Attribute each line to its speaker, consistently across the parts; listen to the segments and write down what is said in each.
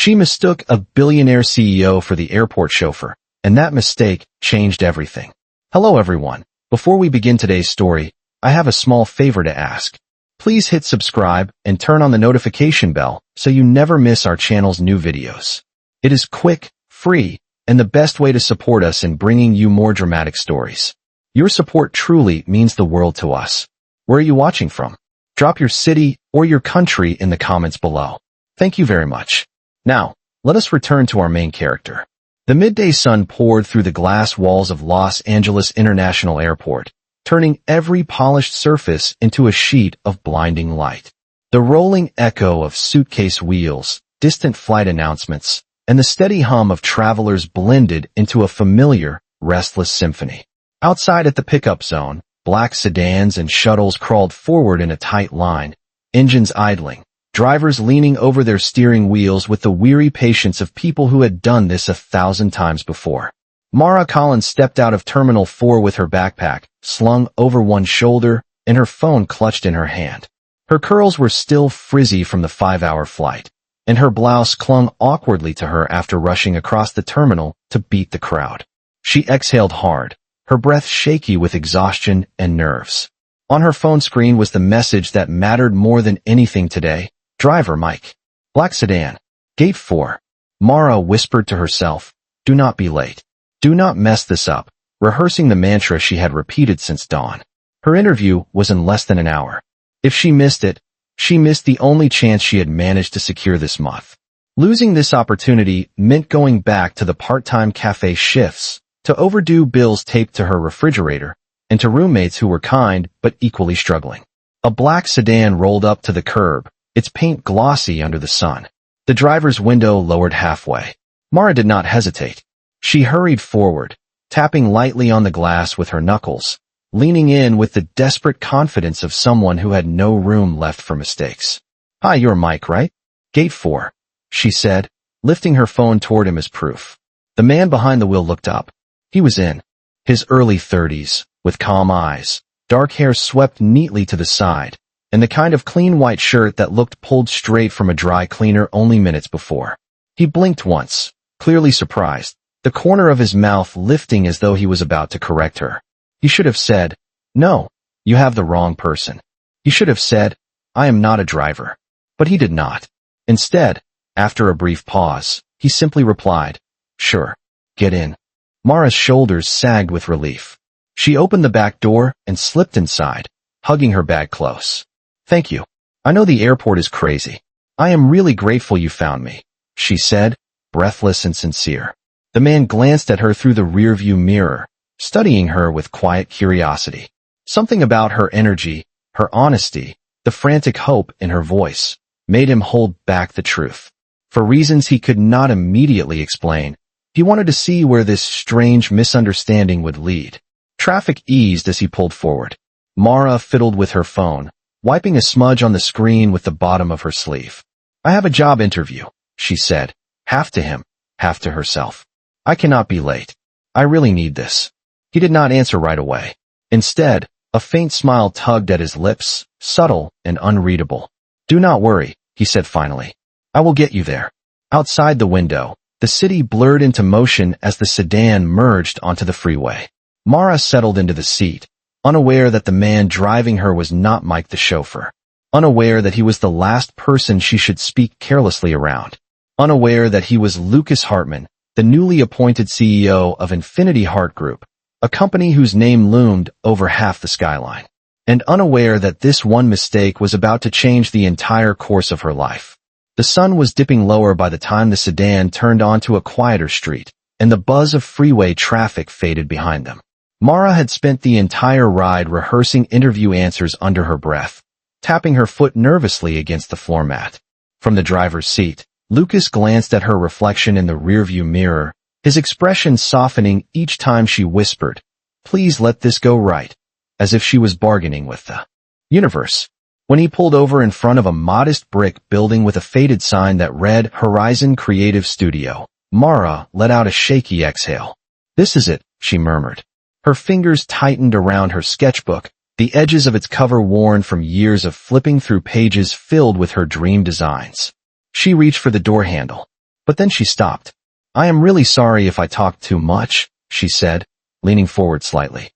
Speaker 1: She mistook a billionaire CEO for the airport chauffeur, and that mistake changed everything. Hello everyone. Before we begin today's story, I have a small favor to ask. Please hit subscribe and turn on the notification bell so you never miss our channel's new videos. It is quick, free, and the best way to support us in bringing you more dramatic stories. Your support truly means the world to us. Where are you watching from? Drop your city or your country in the comments below. Thank you very much. Now, let us return to our main character. The midday sun poured through the glass walls of Los Angeles International Airport, turning every polished surface into a sheet of blinding light. The rolling echo of suitcase wheels, distant flight announcements, and the steady hum of travelers blended into a familiar, restless symphony. Outside at the pickup zone, black sedans and shuttles crawled forward in a tight line, engines idling, drivers leaning over their steering wheels with the weary patience of people who had done this 1,000 times before. Mara Collins stepped out of Terminal 4 with her backpack slung over one shoulder and her phone clutched in her hand. Her curls were still frizzy from the 5-hour flight, and her blouse clung awkwardly to her after rushing across the terminal to beat the crowd. She exhaled hard, her breath shaky with exhaustion and nerves. On her phone screen was the message that mattered more than anything today. Driver Mike. Black sedan. Gate 4. Mara whispered to herself, "Do not be late. Do not mess this up," rehearsing the mantra she had repeated since dawn. Her interview was in less than an hour. If she missed it, she missed the only chance she had managed to secure this month. Losing this opportunity meant going back to the part-time cafe shifts, to overdue bills taped to her refrigerator, and to roommates who were kind but equally struggling. A black sedan rolled up to the curb, its paint glossy under the sun. The driver's window lowered halfway. Mara did not hesitate. She hurried forward, tapping lightly on the glass with her knuckles, leaning in with the desperate confidence of someone who had no room left for mistakes. "Hi, you're Mike, right?" "Gate 4, she said, lifting her phone toward him as proof. The man behind the wheel looked up. He was in his early 30s, with calm eyes, dark hair swept neatly to the side, and the kind of clean white shirt that looked pulled straight from a dry cleaner only minutes before. He blinked once, clearly surprised, the corner of his mouth lifting as though he was about to correct her. He should have said, "No, you have the wrong person." He should have said, "I am not a driver." But he did not. Instead, after a brief pause, he simply replied, "Sure, get in." Mara's shoulders sagged with relief. She opened the back door and slipped inside, hugging her bag close. "Thank you. I know the airport is crazy. I am really grateful you found me," she said, breathless and sincere. The man glanced at her through the rearview mirror, studying her with quiet curiosity. Something about her energy, her honesty, the frantic hope in her voice, made him hold back the truth. For reasons he could not immediately explain, he wanted to see where this strange misunderstanding would lead. Traffic eased as he pulled forward. Mara fiddled with her phone, wiping a smudge on the screen with the bottom of her sleeve. "I have a job interview," she said, half to him, half to herself. "I cannot be late. I really need this." He did not answer right away. Instead, a faint smile tugged at his lips, subtle and unreadable. "Do not worry," he said finally. "I will get you there." Outside the window, the city blurred into motion as the sedan merged onto the freeway. Mara settled into the seat, unaware that the man driving her was not Mike the chauffeur, unaware that he was the last person she should speak carelessly around, unaware that he was Lucas Hartman, the newly appointed CEO of Infinity Heart Group, a company whose name loomed over half the skyline, and unaware that this one mistake was about to change the entire course of her life. The sun was dipping lower by the time the sedan turned onto a quieter street, and the buzz of freeway traffic faded behind them. Mara had spent the entire ride rehearsing interview answers under her breath, tapping her foot nervously against the floor mat. From the driver's seat, Lucas glanced at her reflection in the rearview mirror, his expression softening each time she whispered, "Please let this go right," as if she was bargaining with the universe. When he pulled over in front of a modest brick building with a faded sign that read Horizon Creative Studio, Mara let out a shaky exhale. "This is it," she murmured. Her fingers tightened around her sketchbook, the edges of its cover worn from years of flipping through pages filled with her dream designs. She reached for the door handle. But then she stopped. I am really sorry if I talked too much, she said, leaning forward slightly.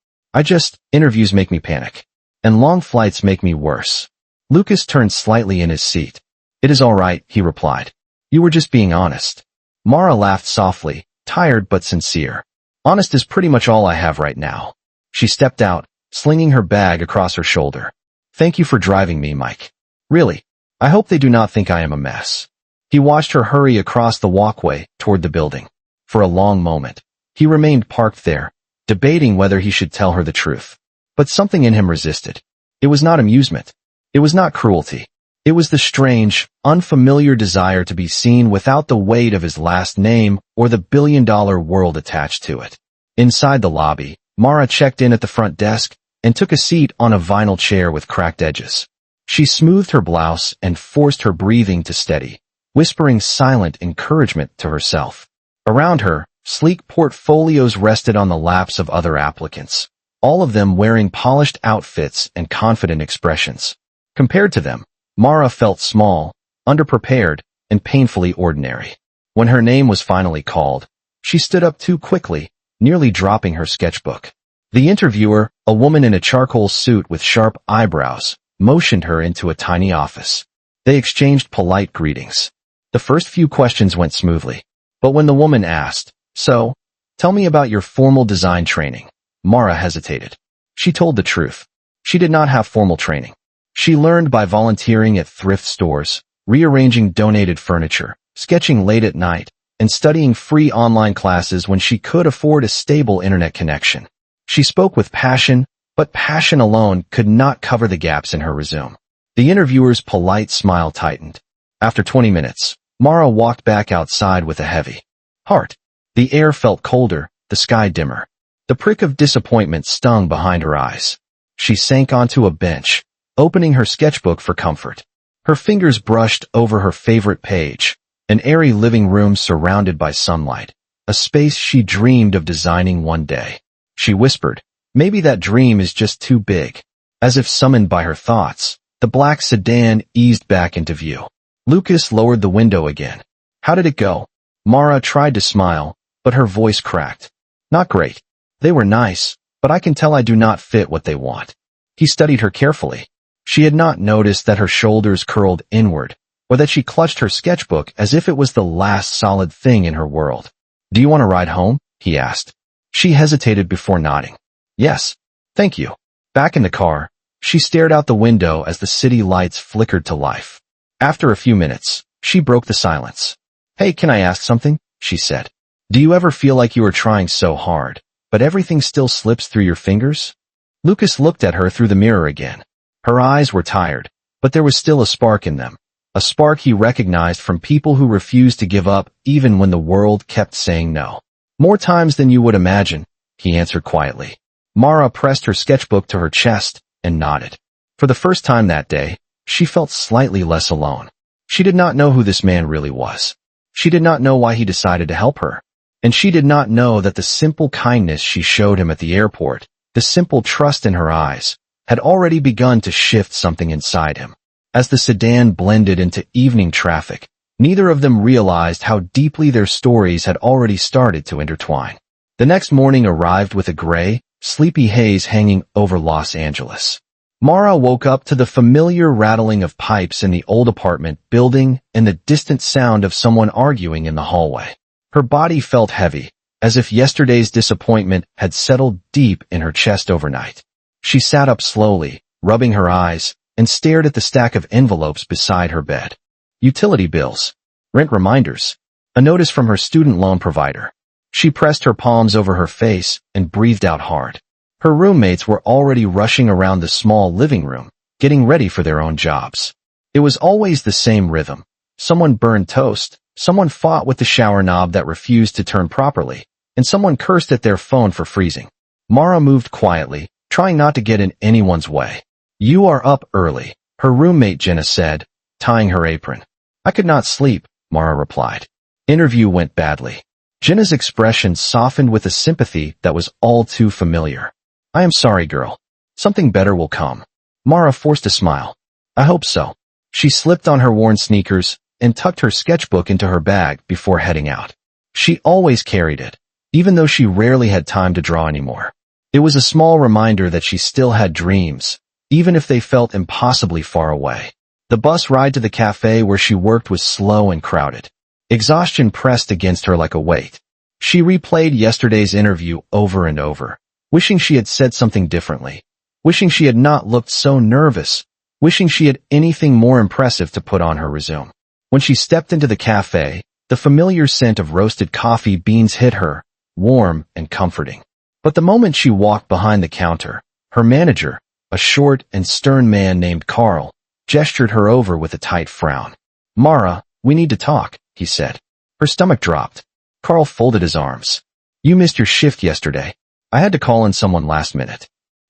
Speaker 1: Interviews make me panic. And long flights make me worse. Lucas turned slightly in his seat. It is all right, he replied. You were just being honest. Mara laughed softly, tired but sincere. Honest is pretty much all I have right now. She stepped out, slinging her bag across her shoulder. Thank you for driving me, Mike. Really, I hope they do not think I am a mess. He watched her hurry across the walkway toward the building. For a long moment, he remained parked there, debating whether he should tell her the truth. But something in him resisted. It was not amusement. It was not cruelty. It was the strange, unfamiliar desire to be seen without the weight of his last name or the billion-dollar world attached to it. Inside the lobby, Mara checked in at the front desk and took a seat on a vinyl chair with cracked edges. She smoothed her blouse and forced her breathing to steady, whispering silent encouragement to herself. Around her, sleek portfolios rested on the laps of other applicants, all of them wearing polished outfits and confident expressions. Compared to them, Mara felt small, underprepared, and painfully ordinary. When her name was finally called, she stood up too quickly, nearly dropping her sketchbook. The interviewer, a woman in a charcoal suit with sharp eyebrows, motioned her into a tiny office. They exchanged polite greetings. The first few questions went smoothly. But when the woman asked, "So, tell me about your formal design training," Mara hesitated. She told the truth. She did not have formal training. She learned by volunteering at thrift stores, rearranging donated furniture, sketching late at night, and studying free online classes when she could afford a stable internet connection. She spoke with passion, but passion alone could not cover the gaps in her resume. The interviewer's polite smile tightened. After 20 minutes, Mara walked back outside with a heavy heart. The air felt colder, the sky dimmer. The prick of disappointment stung behind her eyes. She sank onto a bench, opening her sketchbook for comfort. Her fingers brushed over her favorite page, an airy living room surrounded by sunlight, a space she dreamed of designing one day. She whispered, "Maybe that dream is just too big." As if summoned by her thoughts, the black sedan eased back into view. Lucas lowered the window again. "How did it go?" Mara tried to smile, but her voice cracked. "Not great. They were nice, but I can tell I do not fit what they want." He studied her carefully. She had not noticed that her shoulders curled inward, or that she clutched her sketchbook as if it was the last solid thing in her world. "Do you want to ride home?" he asked. She hesitated before nodding. "Yes, thank you." Back in the car, she stared out the window as the city lights flickered to life. After a few minutes, she broke the silence. "Hey, can I ask something?" she said. "Do you ever feel like you are trying so hard, but everything still slips through your fingers?" Lucas looked at her through the mirror again. Her eyes were tired, but there was still a spark in them, a spark he recognized from people who refused to give up even when the world kept saying no. "More times than you would imagine," he answered quietly. Mara pressed her sketchbook to her chest and nodded. For the first time that day, she felt slightly less alone. She did not know who this man really was. She did not know why he decided to help her. And she did not know that the simple kindness she showed him at the airport, the simple trust in her eyes, had already begun to shift something inside him. As the sedan blended into evening traffic, neither of them realized how deeply their stories had already started to intertwine. The next morning arrived with a gray, sleepy haze hanging over Los Angeles. Mara woke up to the familiar rattling of pipes in the old apartment building and the distant sound of someone arguing in the hallway. Her body felt heavy, as if yesterday's disappointment had settled deep in her chest overnight. She sat up slowly, rubbing her eyes, and stared at the stack of envelopes beside her bed. Utility bills, rent reminders, a notice from her student loan provider. She pressed her palms over her face and breathed out hard. Her roommates were already rushing around the small living room, getting ready for their own jobs. It was always the same rhythm. Someone burned toast, someone fought with the shower knob that refused to turn properly, and someone cursed at their phone for freezing. Mara moved quietly, trying not to get in anyone's way. "You are up early," her roommate Jenna said, tying her apron. "I could not sleep," Mara replied. Interview went badly. Jenna's expression softened with a sympathy that was all too familiar. "I am sorry, girl. Something better will come." Mara forced a smile. "I hope so." She slipped on her worn sneakers and tucked her sketchbook into her bag before heading out. She always carried it, even though she rarely had time to draw anymore. It was a small reminder that she still had dreams, even if they felt impossibly far away. The bus ride to the cafe where she worked was slow and crowded. Exhaustion pressed against her like a weight. She replayed yesterday's interview over and over, wishing she had said something differently, wishing she had not looked so nervous, wishing she had anything more impressive to put on her resume. When she stepped into the cafe, the familiar scent of roasted coffee beans hit her, warm and comforting. But the moment she walked behind the counter, her manager, a short and stern man named Carl, gestured her over with a tight frown. "Mara, we need to talk," he said. Her stomach dropped. Carl folded his arms. "You missed your shift yesterday. I had to call in someone last minute."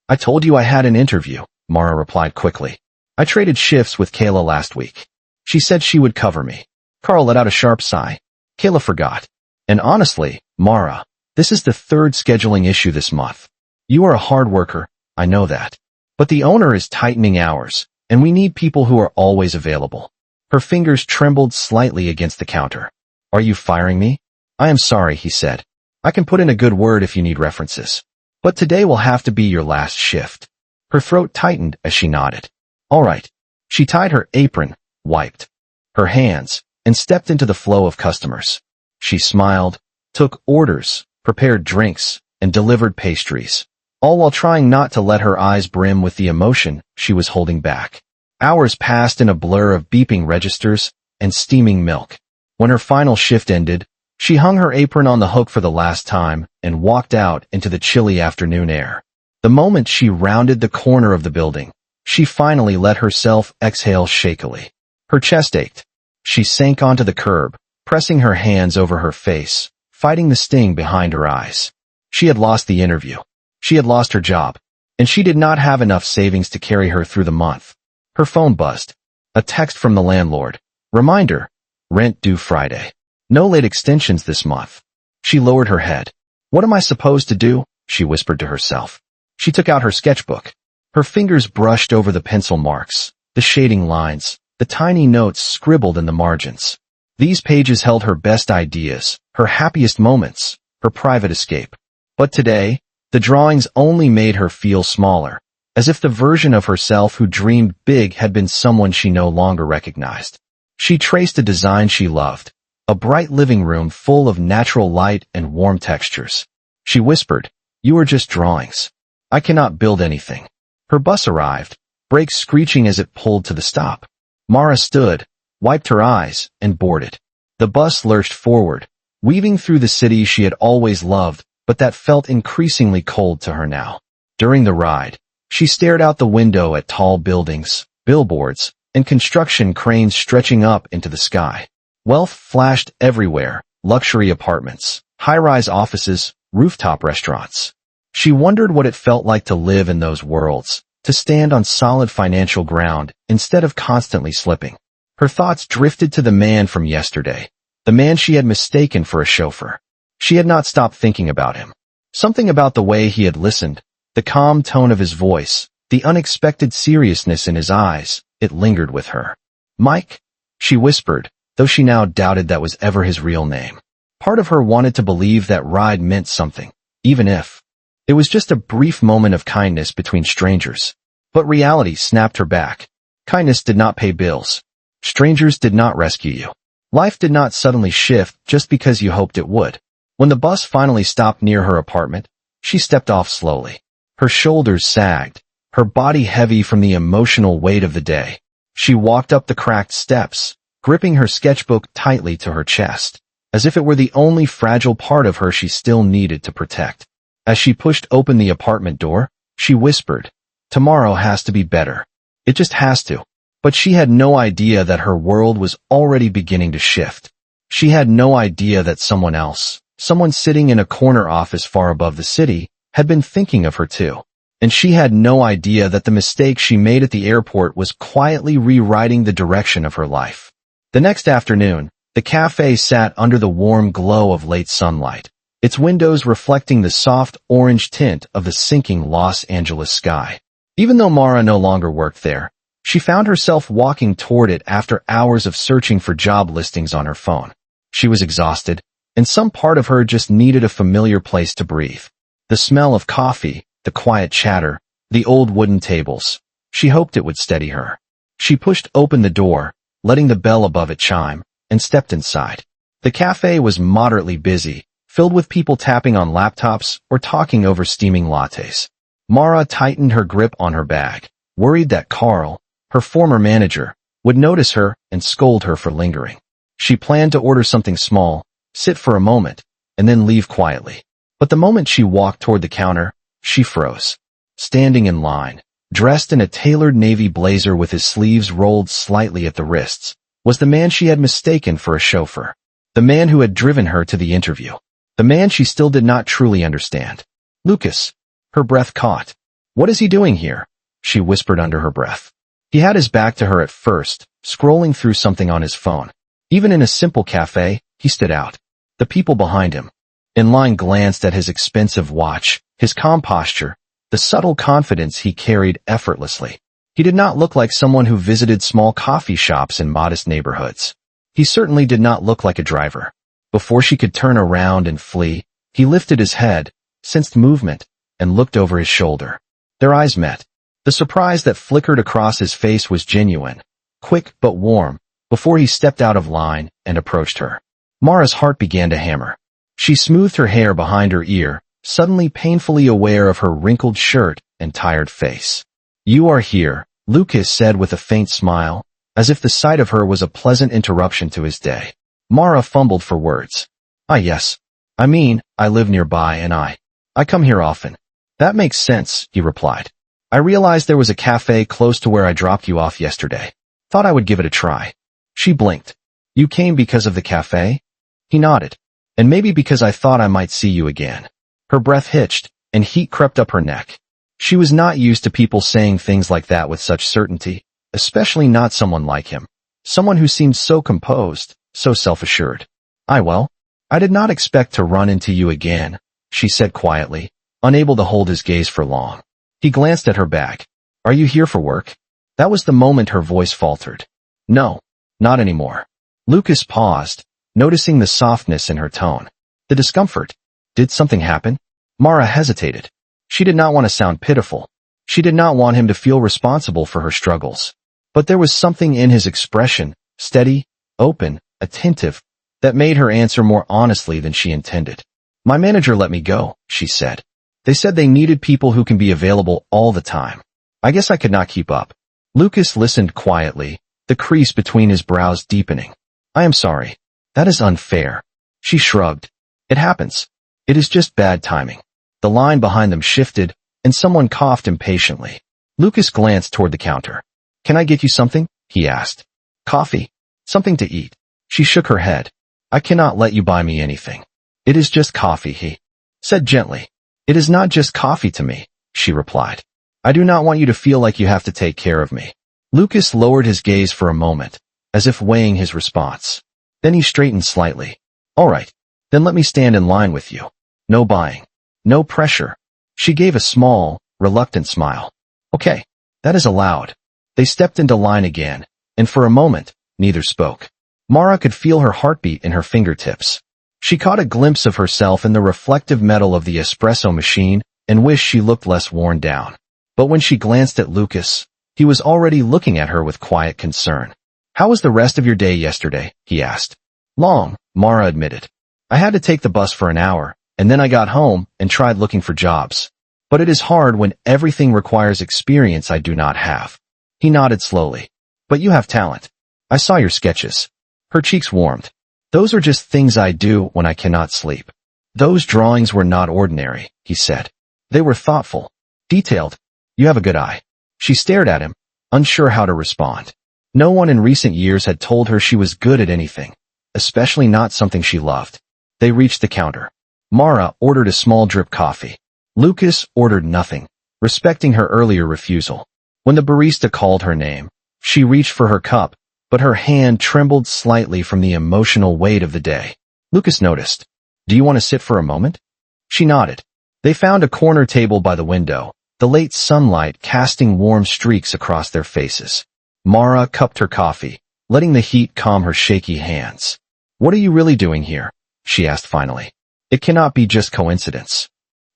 Speaker 1: "I told you I had an interview," Mara replied quickly. "I traded shifts with Kayla last week. She said she would cover me." Carl let out a sharp sigh. Kayla forgot. "And honestly, Mara, this is the third scheduling issue this month. You are a hard worker, I know that. But the owner is tightening hours, and we need people who are always available." Her fingers trembled slightly against the counter. "Are you firing me?" "I am sorry," he said. "I can put in a good word if you need references. But today will have to be your last shift." Her throat tightened as she nodded. "All right." She tied her apron, wiped her hands, and stepped into the flow of customers. She smiled, took orders, prepared drinks, and delivered pastries, all while trying not to let her eyes brim with the emotion she was holding back. Hours passed in a blur of beeping registers and steaming milk. When her final shift ended, she hung her apron on the hook for the last time and walked out into the chilly afternoon air. The moment she rounded the corner of the building, she finally let herself exhale shakily. Her chest ached. She sank onto the curb, pressing her hands over her face, fighting the sting behind her eyes. She had lost the interview. She had lost her job, and she did not have enough savings to carry her through the month. Her phone buzzed. A text from the landlord. Reminder: rent due Friday. No late extensions this month. She lowered her head. "What am I supposed to do?" she whispered to herself. She took out her sketchbook. Her fingers brushed over the pencil marks, the shading lines, the tiny notes scribbled in the margins. These pages held her best ideas, her happiest moments, her private escape. But today, the drawings only made her feel smaller, as if the version of herself who dreamed big had been someone she no longer recognized. She traced a design she loved, a bright living room full of natural light and warm textures. She whispered, "You are just drawings. I cannot build anything." Her bus arrived, brakes screeching as it pulled to the stop. Mara stood, wiped her eyes, and boarded. The bus lurched forward, weaving through the city she had always loved, but that felt increasingly cold to her now. During the ride, she stared out the window at tall buildings, billboards, and construction cranes stretching up into the sky. Wealth flashed everywhere: luxury apartments, high-rise offices, rooftop restaurants. She wondered what it felt like to live in those worlds, to stand on solid financial ground instead of constantly slipping. Her thoughts drifted to the man from yesterday, the man she had mistaken for a chauffeur. She had not stopped thinking about him. Something about the way he had listened, the calm tone of his voice, the unexpected seriousness in his eyes, it lingered with her. "Mike?" she whispered, though she now doubted that was ever his real name. Part of her wanted to believe that ride meant something, even if it was just a brief moment of kindness between strangers. But reality snapped her back. Kindness did not pay bills. Strangers did not rescue you. Life did not suddenly shift just because you hoped it would. When the bus finally stopped near her apartment, she stepped off slowly. Her shoulders sagged, her body heavy from the emotional weight of the day. She walked up the cracked steps, gripping her sketchbook tightly to her chest, as if it were the only fragile part of her she still needed to protect. As she pushed open the apartment door, she whispered, "Tomorrow has to be better. It just has to." But she had no idea that her world was already beginning to shift. She had no idea that someone else, someone sitting in a corner office far above the city, had been thinking of her too. And she had no idea that the mistake she made at the airport was quietly rewriting the direction of her life. The next afternoon, the cafe sat under the warm glow of late sunlight, its windows reflecting the soft orange tint of the sinking Los Angeles sky. Even though Mara no longer worked there, She found herself walking toward it after hours of searching for job listings on her phone. She was exhausted, and some part of her just needed a familiar place to breathe. The smell of coffee, the quiet chatter, the old wooden tables. She hoped it would steady her. She pushed open the door, letting the bell above it chime, and stepped inside. The cafe was moderately busy, filled with people tapping on laptops or talking over steaming lattes. Mara tightened her grip on her bag, worried that Carl, her former manager, would notice her and scold her for lingering. She planned to order something small, sit for a moment, and then leave quietly. But the moment she walked toward the counter, she froze. Standing in line, dressed in a tailored navy blazer with his sleeves rolled slightly at the wrists, was the man she had mistaken for a chauffeur. The man who had driven her to the interview. The man she still did not truly understand. Lucas. Her breath caught. What is he doing here? She whispered under her breath. He had his back to her at first, scrolling through something on his phone. Even in a simple cafe, he stood out. The people behind him. In line glanced at his expensive watch, his calm posture, the subtle confidence he carried effortlessly. He did not look like someone who visited small coffee shops in modest neighborhoods. He certainly did not look like a driver. Before she could turn around and flee, he lifted his head, sensed movement, and looked over his shoulder. Their eyes met. The surprise that flickered across his face was genuine, quick but warm, before he stepped out of line and approached her. Mara's heart began to hammer. She smoothed her hair behind her ear, suddenly painfully aware of her wrinkled shirt and tired face. You are here, Lucas said with a faint smile, as if the sight of her was a pleasant interruption to his day. Mara fumbled for words. Yes. I live nearby and I come here often. That makes sense, he replied. I realized there was a cafe close to where I dropped you off yesterday. Thought I would give it a try. She blinked. You came because of the cafe? He nodded. And maybe because I thought I might see you again. Her breath hitched, and heat crept up her neck. She was not used to people saying things like that with such certainty, especially not someone like him. Someone who seemed so composed, so self-assured. I did not expect to run into you again, she said quietly, unable to hold his gaze for long. He glanced at her bag. Are you here for work? That was the moment her voice faltered. No, not anymore. Lucas paused, noticing the softness in her tone. The discomfort. Did something happen? Mara hesitated. She did not want to sound pitiful. She did not want him to feel responsible for her struggles. But there was something in his expression, steady, open, attentive, that made her answer more honestly than she intended. My manager let me go, she said. They said they needed people who can be available all the time. I guess I could not keep up. Lucas listened quietly, the crease between his brows deepening. I am sorry. That is unfair. She shrugged. It happens. It is just bad timing. The line behind them shifted, and someone coughed impatiently. Lucas glanced toward the counter. Can I get you something? He asked. Coffee? Something to eat? She shook her head. I cannot let you buy me anything. It is just coffee, he said gently. It is not just coffee to me, she replied. I do not want you to feel like you have to take care of me. Lucas lowered his gaze for a moment, as if weighing his response. Then he straightened slightly. All right, then let me stand in line with you. No buying. No pressure. She gave a small, reluctant smile. Okay, that is allowed. They stepped into line again, and for a moment, neither spoke. Mara could feel her heartbeat in her fingertips. She caught a glimpse of herself in the reflective metal of the espresso machine and wished she looked less worn down. But when she glanced at Lucas, he was already looking at her with quiet concern. How was the rest of your day yesterday? He asked. Long, Mara admitted. I had to take the bus for an hour, and then I got home and tried looking for jobs. But it is hard when everything requires experience I do not have. He nodded slowly. But you have talent. I saw your sketches. Her cheeks warmed. Those are just things I do when I cannot sleep. Those drawings were not ordinary, he said. They were thoughtful, detailed. You have a good eye. She stared at him, unsure how to respond. No one in recent years had told her she was good at anything, especially not something she loved. They reached the counter. Mara ordered a small drip coffee. Lucas ordered nothing, respecting her earlier refusal. When the barista called her name, she reached for her cup, but her hand trembled slightly from the emotional weight of the day. Lucas noticed. Do you want to sit for a moment? She nodded. They found a corner table by the window, the late sunlight casting warm streaks across their faces. Mara cupped her coffee, letting the heat calm her shaky hands. "What are you really doing here?" she asked finally. "It cannot be just coincidence."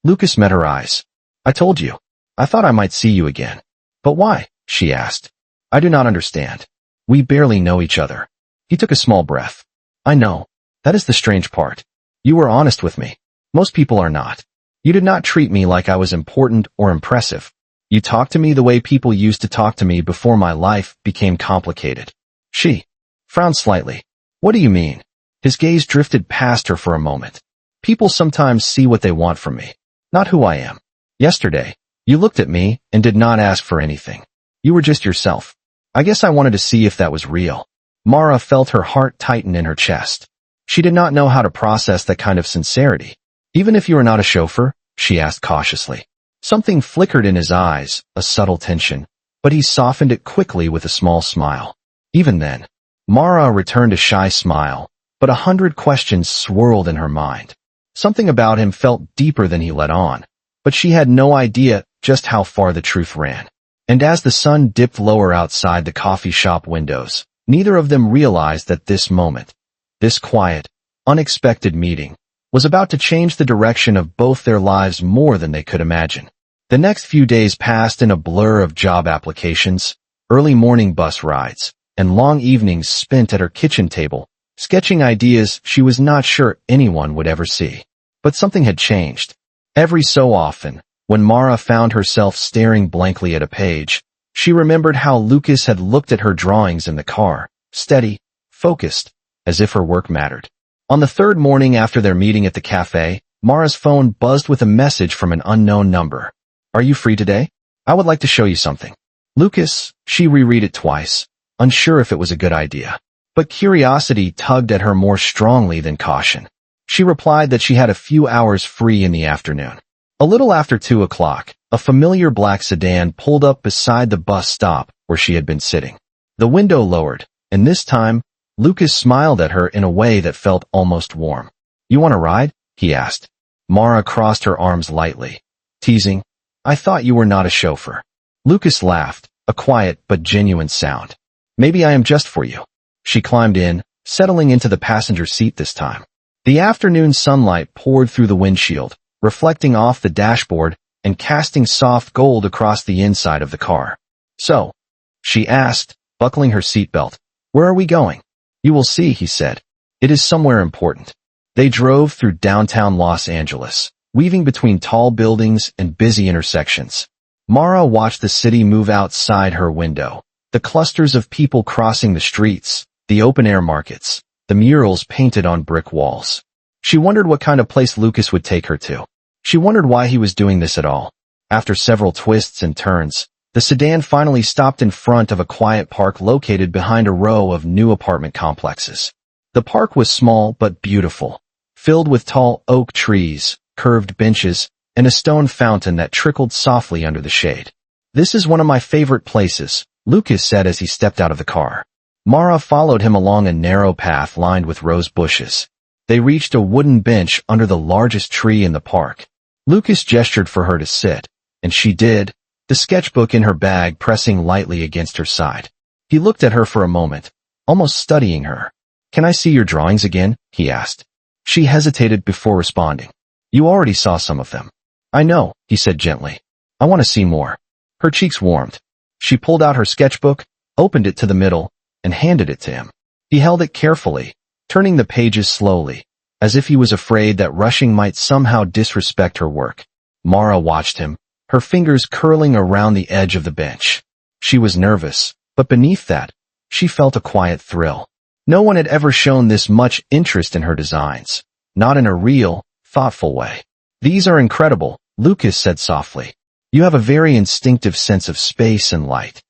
Speaker 1: Lucas met her eyes. "I told you. I thought I might see you again." "But why?" she asked. "I do not understand. We barely know each other." He took a small breath. "I know. That is the strange part. You were honest with me. Most people are not. You did not treat me like I was important or impressive. You talked to me the way people used to talk to me before my life became complicated." She frowned slightly. "What do you mean?" His gaze drifted past her for a moment. "People sometimes see what they want from me, not who I am. Yesterday, you looked at me and did not ask for anything. You were just yourself. I guess I wanted to see if that was real." Mara felt her heart tighten in her chest. She did not know how to process that kind of sincerity. "Even if you are not a chauffeur?" she asked cautiously. Something flickered in his eyes, a subtle tension, but he softened it quickly with a small smile. Even then, Mara returned a shy smile, but 100 questions swirled in her mind. Something about him felt deeper than he let on, but she had no idea just how far the truth ran. And as the sun dipped lower outside the coffee shop windows, neither of them realized that this moment, this quiet, unexpected meeting, was about to change the direction of both their lives more than they could imagine. The next few days passed in a blur of job applications, early morning bus rides, and long evenings spent at her kitchen table, sketching ideas she was not sure anyone would ever see. But something had changed. Every so often, when Mara found herself staring blankly at a page, she remembered how Lucas had looked at her drawings in the car, steady, focused, as if her work mattered. On the third morning after their meeting at the cafe, Mara's phone buzzed with a message from an unknown number. "Are you free today? I would like to show you something." Lucas, she reread it twice, unsure if it was a good idea. But curiosity tugged at her more strongly than caution. She replied that she had a few hours free in the afternoon. A little after 2 o'clock, a familiar black sedan pulled up beside the bus stop where she had been sitting. The window lowered, and this time, Lucas smiled at her in a way that felt almost warm. "You want a ride?" he asked. Mara crossed her arms lightly, teasing, "I thought you were not a chauffeur." Lucas laughed, a quiet but genuine sound. "Maybe I am just for you." She climbed in, settling into the passenger seat this time. The afternoon sunlight poured through the windshield, reflecting off the dashboard and casting soft gold across the inside of the car. "So," she asked, buckling her seatbelt, "where are we going?" "You will see," he said. "It is somewhere important." They drove through downtown Los Angeles, weaving between tall buildings and busy intersections. Mara watched the city move outside her window, the clusters of people crossing the streets, the open-air markets, the murals painted on brick walls. She wondered what kind of place Lucas would take her to. She wondered why he was doing this at all. After several twists and turns, the sedan finally stopped in front of a quiet park located behind a row of new apartment complexes. The park was small but beautiful, filled with tall oak trees, curved benches, and a stone fountain that trickled softly under the shade. "This is one of my favorite places," Lucas said as he stepped out of the car. Mara followed him along a narrow path lined with rose bushes. They reached a wooden bench under the largest tree in the park. Lucas gestured for her to sit, and she did, the sketchbook in her bag pressing lightly against her side. He looked at her for a moment, almost studying her. "Can I see your drawings again?" he asked. She hesitated before responding. "You already saw some of them." "I know," he said gently. "I want to see more." Her cheeks warmed. She pulled out her sketchbook, opened it to the middle, and handed it to him. He held it carefully, turning the pages slowly, as if he was afraid that rushing might somehow disrespect her work. Mara watched him, her fingers curling around the edge of the bench. She was nervous, but beneath that, she felt a quiet thrill. No one had ever shown this much interest in her designs, not in a real, thoughtful way. "These are incredible," Lucas said softly. "You have a very instinctive sense of space and light."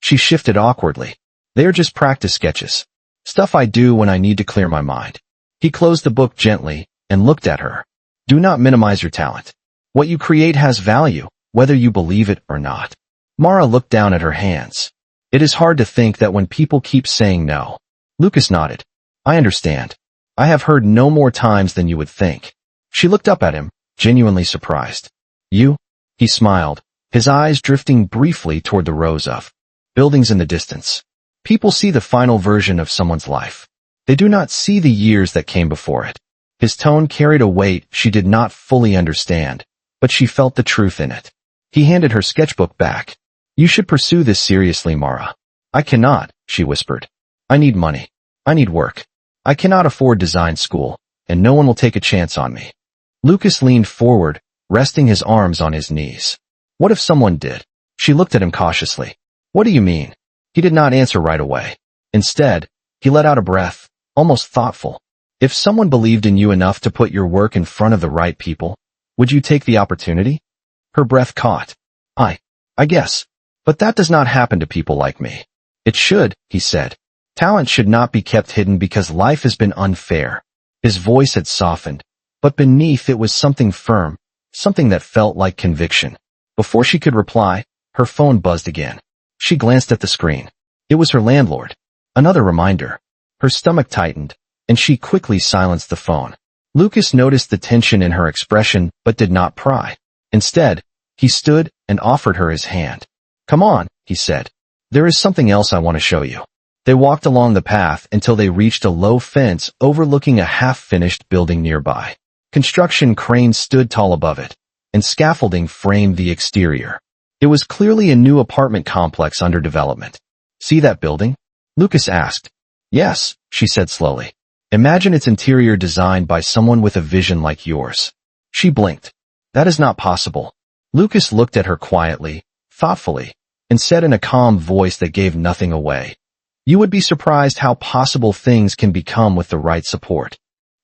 Speaker 1: She shifted awkwardly. "They are just practice sketches. Stuff I do when I need to clear my mind." He closed the book gently and looked at her. "Do not minimize your talent. What you create has value, whether you believe it or not." Mara looked down at her hands. "It is hard to think that when people keep saying no." Lucas nodded. "I understand. I have heard no more times than you would think." She looked up at him, genuinely surprised. "You?" He smiled, his eyes drifting briefly toward the rows of buildings in the distance. People see the final version of someone's life. They do not see the years that came before it. His tone carried a weight she did not fully understand, but she felt the truth in it. He handed her sketchbook back. You should pursue this seriously, Mara. I cannot, she whispered. I need money. I need work. I cannot afford design school, and no one will take a chance on me. Lucas leaned forward, resting his arms on his knees. What if someone did? She looked at him cautiously. What do you mean? He did not answer right away. Instead, he let out a breath, almost thoughtful. If someone believed in you enough to put your work in front of the right people, would you take the opportunity? Her breath caught. I guess. But that does not happen to people like me. It should, he said. Talent should not be kept hidden because life has been unfair. His voice had softened, but beneath it was something firm, something that felt like conviction. Before she could reply, her phone buzzed again. She glanced at the screen. It was her landlord. Another reminder. Her stomach tightened, and she quickly silenced the phone. Lucas noticed the tension in her expression but did not pry. Instead, he stood and offered her his hand. Come on, he said. There is something else I want to show you. They walked along the path until they reached a low fence overlooking a half-finished building nearby. Construction cranes stood tall above it, and scaffolding framed the exterior. It was clearly a new apartment complex under development. See that building? Lucas asked. Yes, she said slowly. Imagine its interior designed by someone with a vision like yours. She blinked. That is not possible. Lucas looked at her quietly, thoughtfully, and said in a calm voice that gave nothing away. You would be surprised how possible things can become with the right support.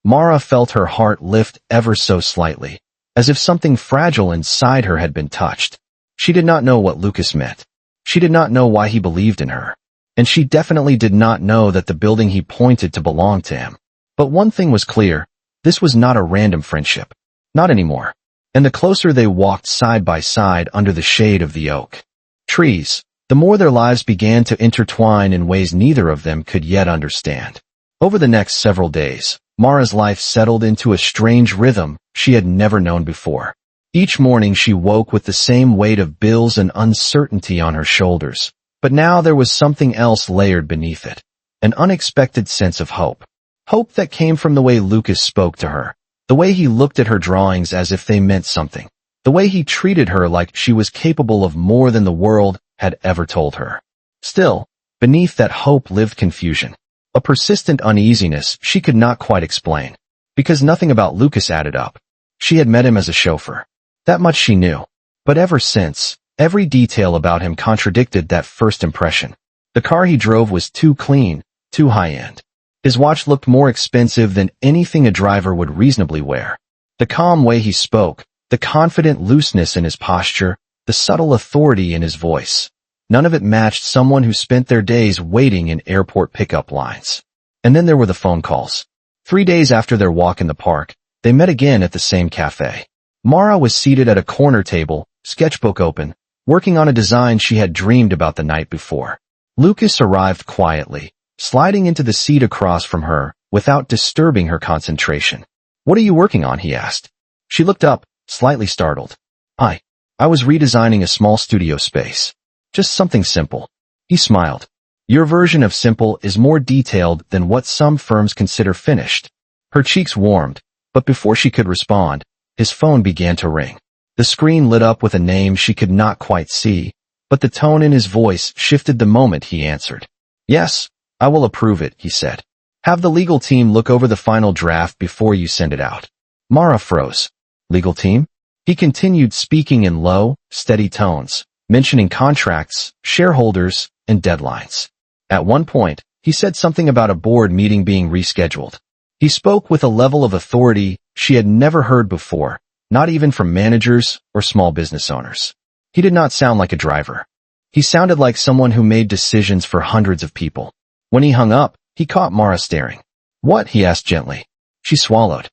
Speaker 1: Mara felt her heart lift ever so slightly, as if something fragile inside her had been touched. She did not know what Lucas meant. She did not know why he believed in her. And she definitely did not know that the building he pointed to belonged to him. But one thing was clear. This was not a random friendship. Not anymore. And the closer they walked side by side under the shade of the oak trees, the more their lives began to intertwine in ways neither of them could yet understand. Over the next several days, Mara's life settled into a strange rhythm she had never known before. Each morning she woke with the same weight of bills and uncertainty on her shoulders, but now there was something else layered beneath it, an unexpected sense of hope. Hope that came from the way Lucas spoke to her, the way he looked at her drawings as if they meant something, the way he treated her like she was capable of more than the world had ever told her. Still, beneath that hope lived confusion, a persistent uneasiness she could not quite explain, because nothing about Lucas added up. She had met him as a chauffeur. That much she knew. But ever since, every detail about him contradicted that first impression. The car he drove was too clean, too high-end. His watch looked more expensive than anything a driver would reasonably wear. The calm way he spoke, the confident looseness in his posture, the subtle authority in his voice. None of it matched someone who spent their days waiting in airport pickup lines. And then there were the phone calls. 3 days after their walk in the park, they met again at the same cafe. Mara was seated at a corner table, sketchbook open, working on a design she had dreamed about the night before. Lucas arrived quietly, sliding into the seat across from her without disturbing her concentration. What are you working on? He asked. She looked up, slightly startled. I was redesigning a small studio space. Just something simple. He smiled. Your version of simple is more detailed than what some firms consider finished. Her cheeks warmed, but before she could respond, his phone began to ring. The screen lit up with a name she could not quite see, but the tone in his voice shifted the moment he answered. Yes, I will approve it, he said. Have the legal team look over the final draft before you send it out. Mara froze. Legal team? He continued speaking in low, steady tones, mentioning contracts, shareholders, and deadlines. At one point, he said something about a board meeting being rescheduled. He spoke with a level of authority she had never heard before, not even from managers or small business owners. He did not sound like a driver. He sounded like someone who made decisions for hundreds of people. When he hung up, he caught Mara staring. What? He asked gently. She swallowed.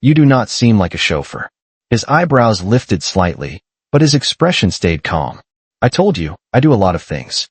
Speaker 1: You do not seem like a chauffeur. His eyebrows lifted slightly, but his expression stayed calm. I told you, I do a lot of things.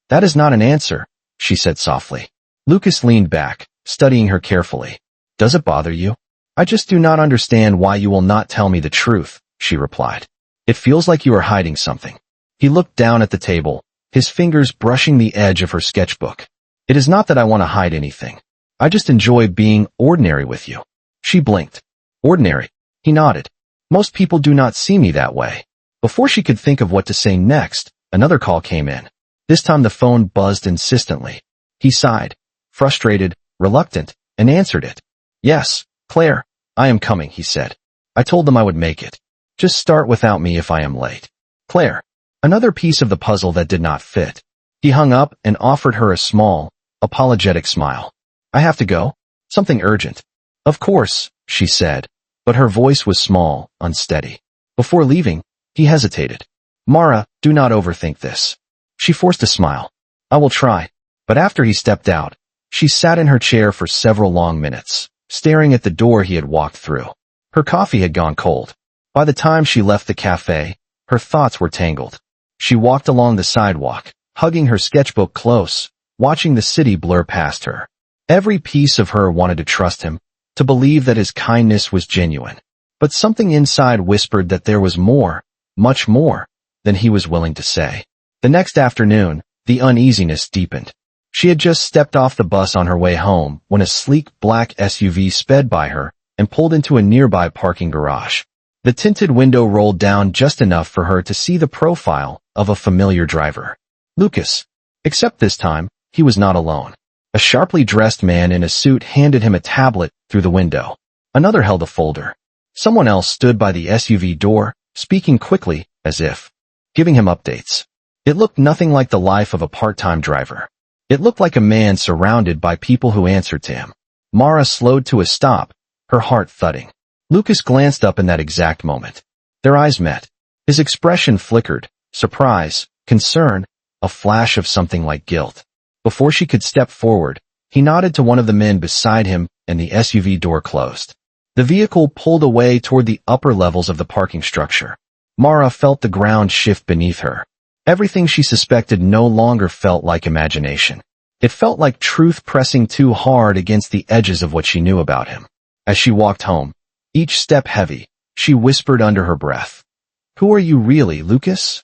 Speaker 1: That is not an answer, she said softly. Lucas leaned back, studying her carefully. Does it bother you? I just do not understand why you will not tell me the truth, she replied. It feels like you are hiding something. He looked down at the table, his fingers brushing the edge of her sketchbook. It is not that I want to hide anything. I just enjoy being ordinary with you. She blinked. Ordinary? He nodded. Most people do not see me that way. Before she could think of what to say next, another call came in. This time the phone buzzed insistently. He sighed, frustrated, reluctant, and answered it. Yes, Claire, I am coming, he said. I told them I would make it. Just start without me if I am late. Claire. Another piece of the puzzle that did not fit. He hung up and offered her a small, apologetic smile. I have to go. Something urgent. Of course, she said, but her voice was small, unsteady. Before leaving, he hesitated. Mara, do not overthink this. She forced a smile. I will try. But after he stepped out, she sat in her chair for several long minutes, staring at the door he had walked through. Her coffee had gone cold. By the time she left the cafe, her thoughts were tangled. She walked along the sidewalk, hugging her sketchbook close, watching the city blur past her. Every piece of her wanted to trust him, to believe that his kindness was genuine. But something inside whispered that there was more, much more, than he was willing to say. The next afternoon, the uneasiness deepened. She had just stepped off the bus on her way home when a sleek black SUV sped by her and pulled into a nearby parking garage. The tinted window rolled down just enough for her to see the profile of a familiar driver. Lucas. Except this time, he was not alone. A sharply dressed man in a suit handed him a tablet through the window. Another held a folder. Someone else stood by the SUV door, speaking quickly, as if giving him updates. It looked nothing like the life of a part-time driver. It looked like a man surrounded by people who answered to him. Mara slowed to a stop, her heart thudding. Lucas glanced up in that exact moment. Their eyes met. His expression flickered, surprise, concern, a flash of something like guilt. Before she could step forward, he nodded to one of the men beside him and the SUV door closed. The vehicle pulled away toward the upper levels of the parking structure. Mara felt the ground shift beneath her. Everything she suspected no longer felt like imagination. It felt like truth pressing too hard against the edges of what she knew about him. As she walked home, each step heavy, she whispered under her breath, "Who are you really, Lucas?"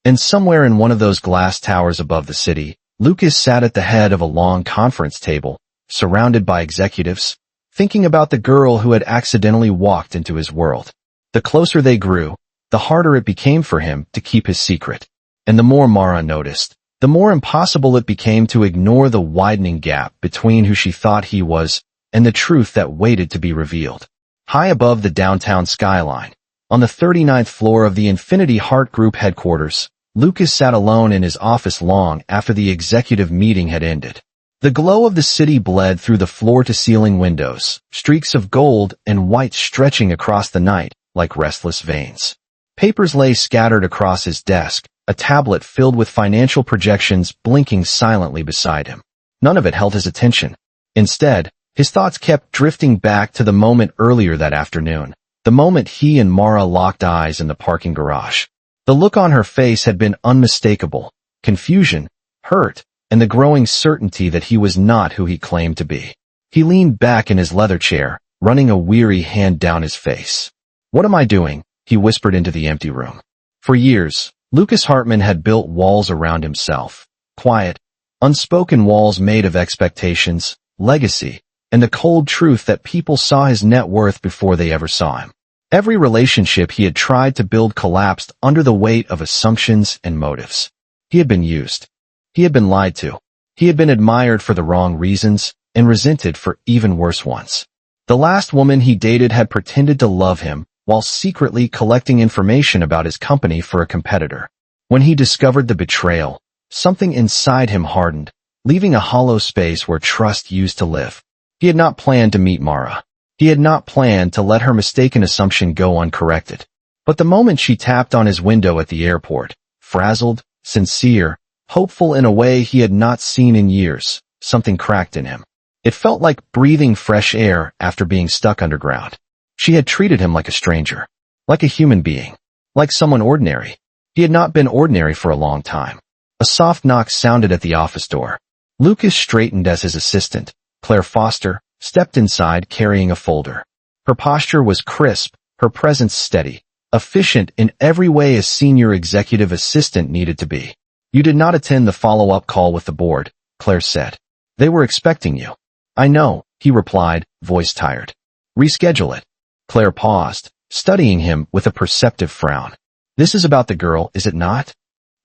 Speaker 1: And somewhere in one of those glass towers above the city, Lucas sat at the head of a long conference table, surrounded by executives, thinking about the girl who had accidentally walked into his world. The closer they grew, the harder it became for him to keep his secret. And the more Mara noticed, the more impossible it became to ignore the widening gap between who she thought he was and the truth that waited to be revealed. High above the downtown skyline, on the 39th floor of the Infinity Heart Group headquarters, Lucas sat alone in his office long after the executive meeting had ended. The glow of the city bled through the floor-to-ceiling windows, streaks of gold and white stretching across the night like restless veins. Papers lay scattered across his desk, a tablet filled with financial projections blinking silently beside him. None of it held his attention. Instead, his thoughts kept drifting back to the moment earlier that afternoon, the moment he and Mara locked eyes in the parking garage. The look on her face had been unmistakable: confusion, hurt, and the growing certainty that he was not who he claimed to be. He leaned back in his leather chair, running a weary hand down his face. "What am I doing?" he whispered into the empty room. For years, Lucas Hartman had built walls around himself, quiet, unspoken walls made of expectations, legacy, and the cold truth that people saw his net worth before they ever saw him. Every relationship he had tried to build collapsed under the weight of assumptions and motives. He had been used. He had been lied to. He had been admired for the wrong reasons and resented for even worse ones. The last woman he dated had pretended to love him while secretly collecting information about his company for a competitor. When he discovered the betrayal, something inside him hardened, leaving a hollow space where trust used to live. He had not planned to meet Mara. He had not planned to let her mistaken assumption go uncorrected. But the moment she tapped on his window at the airport, frazzled, sincere, hopeful in a way he had not seen in years, something cracked in him. It felt like breathing fresh air after being stuck underground. She had treated him like a stranger, like a human being, like someone ordinary. He had not been ordinary for a long time. A soft knock sounded at the office door. Lucas straightened as his assistant, Claire Foster, stepped inside carrying a folder. Her posture was crisp, her presence steady, efficient in every way a senior executive assistant needed to be. You did not attend the follow-up call with the board, Claire said. They were expecting you. I know, he replied, voice tired. Reschedule it. Claire paused, studying him with a perceptive frown. This is about the girl, is it not?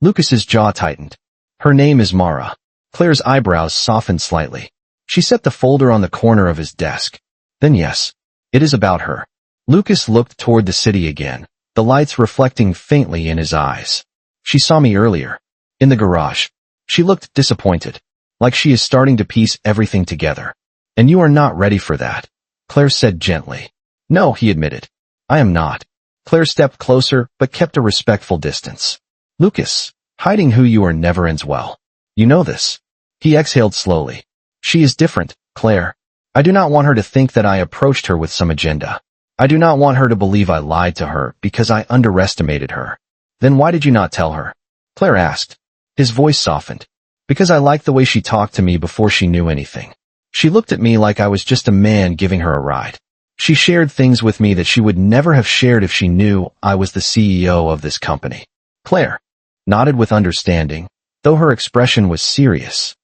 Speaker 1: Lucas's jaw tightened. Her name is Mara. Claire's eyebrows softened slightly. She set the folder on the corner of his desk. Then yes, it is about her. Lucas looked toward the city again, the lights reflecting faintly in his eyes. She saw me earlier. In the garage. She looked disappointed, like she is starting to piece everything together. And you are not ready for that, Claire said gently. No, he admitted. I am not. Claire stepped closer, but kept a respectful distance. Lucas, hiding who you are never ends well. You know this. He exhaled slowly. She is different, Claire. I do not want her to think that I approached her with some agenda. I do not want her to believe I lied to her because I underestimated her. Then why did you not tell her? Claire asked. His voice softened. Because I liked the way she talked to me before she knew anything. She looked at me like I was just a man giving her a ride. She shared things with me that she would never have shared if she knew I was the CEO of this company. Claire nodded with understanding, though her expression was serious.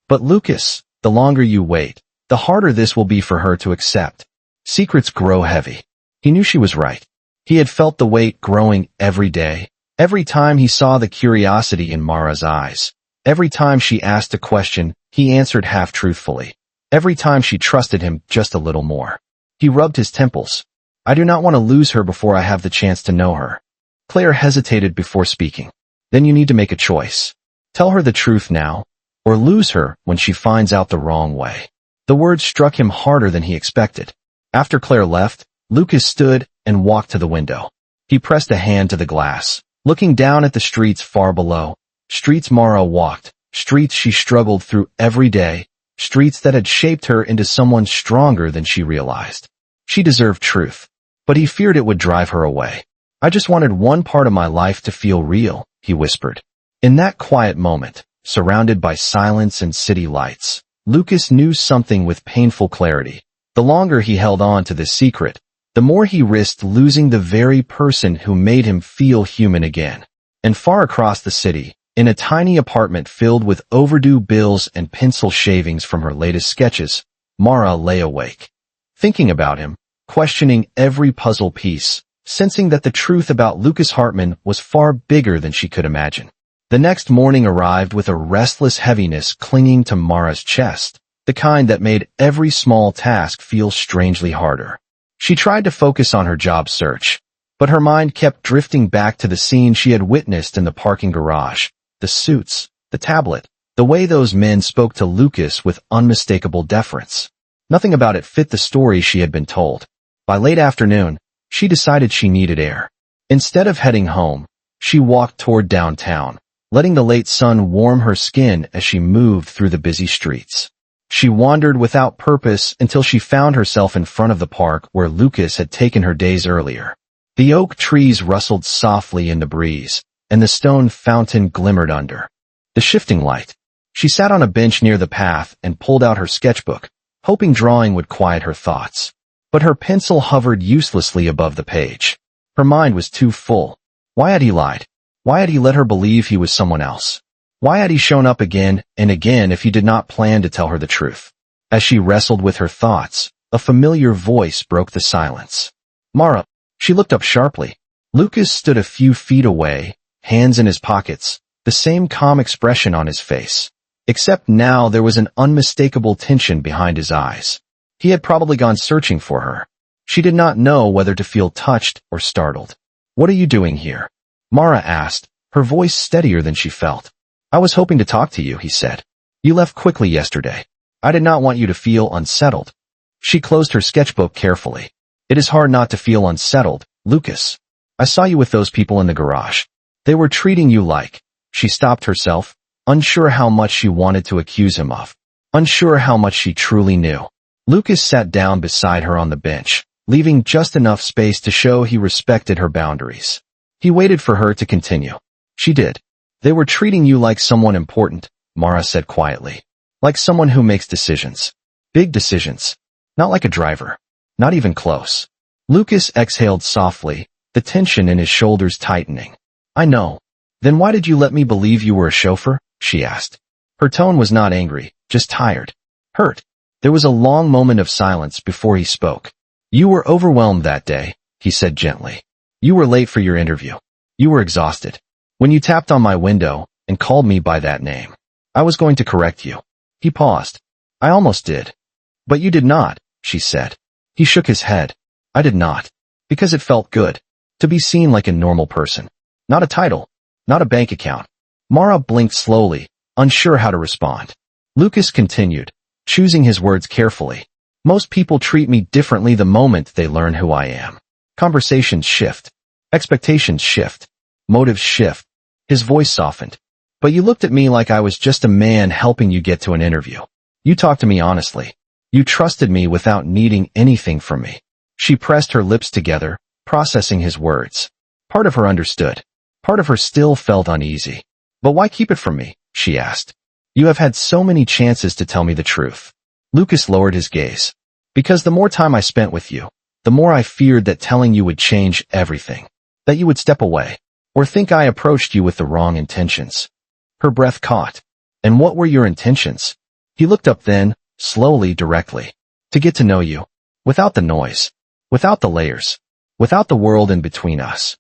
Speaker 1: But Lucas, the longer you wait, the harder this will be for her to accept. Secrets grow heavy. He knew she was right. He had felt the weight growing every day. Every time he saw the curiosity in Mara's eyes. Every time she asked a question, he answered half-truthfully. Every time she trusted him just a little more. He rubbed his temples. I do not want to lose her before I have the chance to know her. Claire hesitated before speaking. Then you need to make a choice. Tell her the truth now, or lose her when she finds out the wrong way. The words struck him harder than he expected. After Claire left, Lucas stood and walked to the window. He pressed a hand to the glass, looking down at the streets far below. Streets Mara walked, streets she struggled through every day, streets that had shaped her into someone stronger than she realized. She deserved truth, but he feared it would drive her away. I just wanted one part of my life to feel real, he whispered. In that quiet moment, surrounded by silence and city lights, Lucas knew something with painful clarity. The longer he held on to this secret, the more he risked losing the very person who made him feel human again. And far across the city, in a tiny apartment filled with overdue bills and pencil shavings from her latest sketches, Mara lay awake. Thinking about him, questioning every puzzle piece, sensing that the truth about Lucas Hartman was far bigger than she could imagine. The next morning arrived with a restless heaviness clinging to Mara's chest, the kind that made every small task feel strangely harder. She tried to focus on her job search, but her mind kept drifting back to the scene she had witnessed in the parking garage, the suits, the tablet, the way those men spoke to Lucas with unmistakable deference. Nothing about it fit the story she had been told. By late afternoon, she decided she needed air. Instead of heading home, she walked toward downtown, letting the late sun warm her skin as she moved through the busy streets. She wandered without purpose until she found herself in front of the park where Lucas had taken her days earlier. The oak trees rustled softly in the breeze, and the stone fountain glimmered under the shifting light. She sat on a bench near the path and pulled out her sketchbook, hoping drawing would quiet her thoughts. But her pencil hovered uselessly above the page. Her mind was too full. Why had he lied? Why had he let her believe he was someone else? Why had he shown up again and again if he did not plan to tell her the truth? As she wrestled with her thoughts, a familiar voice broke the silence. Mara. She looked up sharply. Lucas stood a few feet away, hands in his pockets, the same calm expression on his face. Except now there was an unmistakable tension behind his eyes. He had probably gone searching for her. She did not know whether to feel touched or startled. What are you doing here? Mara asked, her voice steadier than she felt. I was hoping to talk to you, he said. You left quickly yesterday. I did not want you to feel unsettled. She closed her sketchbook carefully. It is hard not to feel unsettled, Lucas. I saw you with those people in the garage. They were treating you like. She stopped herself, unsure how much she wanted to accuse him of. Unsure how much she truly knew. Lucas sat down beside her on the bench, leaving just enough space to show he respected her boundaries. He waited for her to continue. She did. They were treating you like someone important, Mara said quietly. Like someone who makes decisions. Big decisions. Not like a driver. Not even close. Lucas exhaled softly, the tension in his shoulders tightening. I know. Then why did you let me believe you were a chauffeur? She asked. Her tone was not angry, just tired. Hurt. There was a long moment of silence before he spoke. You were overwhelmed that day, he said gently. You were late for your interview. You were exhausted. When you tapped on my window and called me by that name, I was going to correct you. He paused. I almost did. But you did not, she said. He shook his head. I did not. Because it felt good. To be seen like a normal person. Not a title. Not a bank account. Mara blinked slowly, unsure how to respond. Lucas continued, choosing his words carefully. Most people treat me differently the moment they learn who I am. Conversations shift. Expectations shift. Motives shift. His voice softened. But you looked at me like I was just a man helping you get to an interview. You talked to me honestly. You trusted me without needing anything from me. She pressed her lips together, processing his words. Part of her understood. Part of her still felt uneasy. But why keep it from me? She asked. You have had so many chances to tell me the truth. Lucas lowered his gaze. Because the more time I spent with you, the more I feared that telling you would change everything. That you would step away. Or think I approached you with the wrong intentions. Her breath caught. And what were your intentions? He looked up then, slowly, directly. To get to know you. Without the noise. Without the layers. Without the world in between us.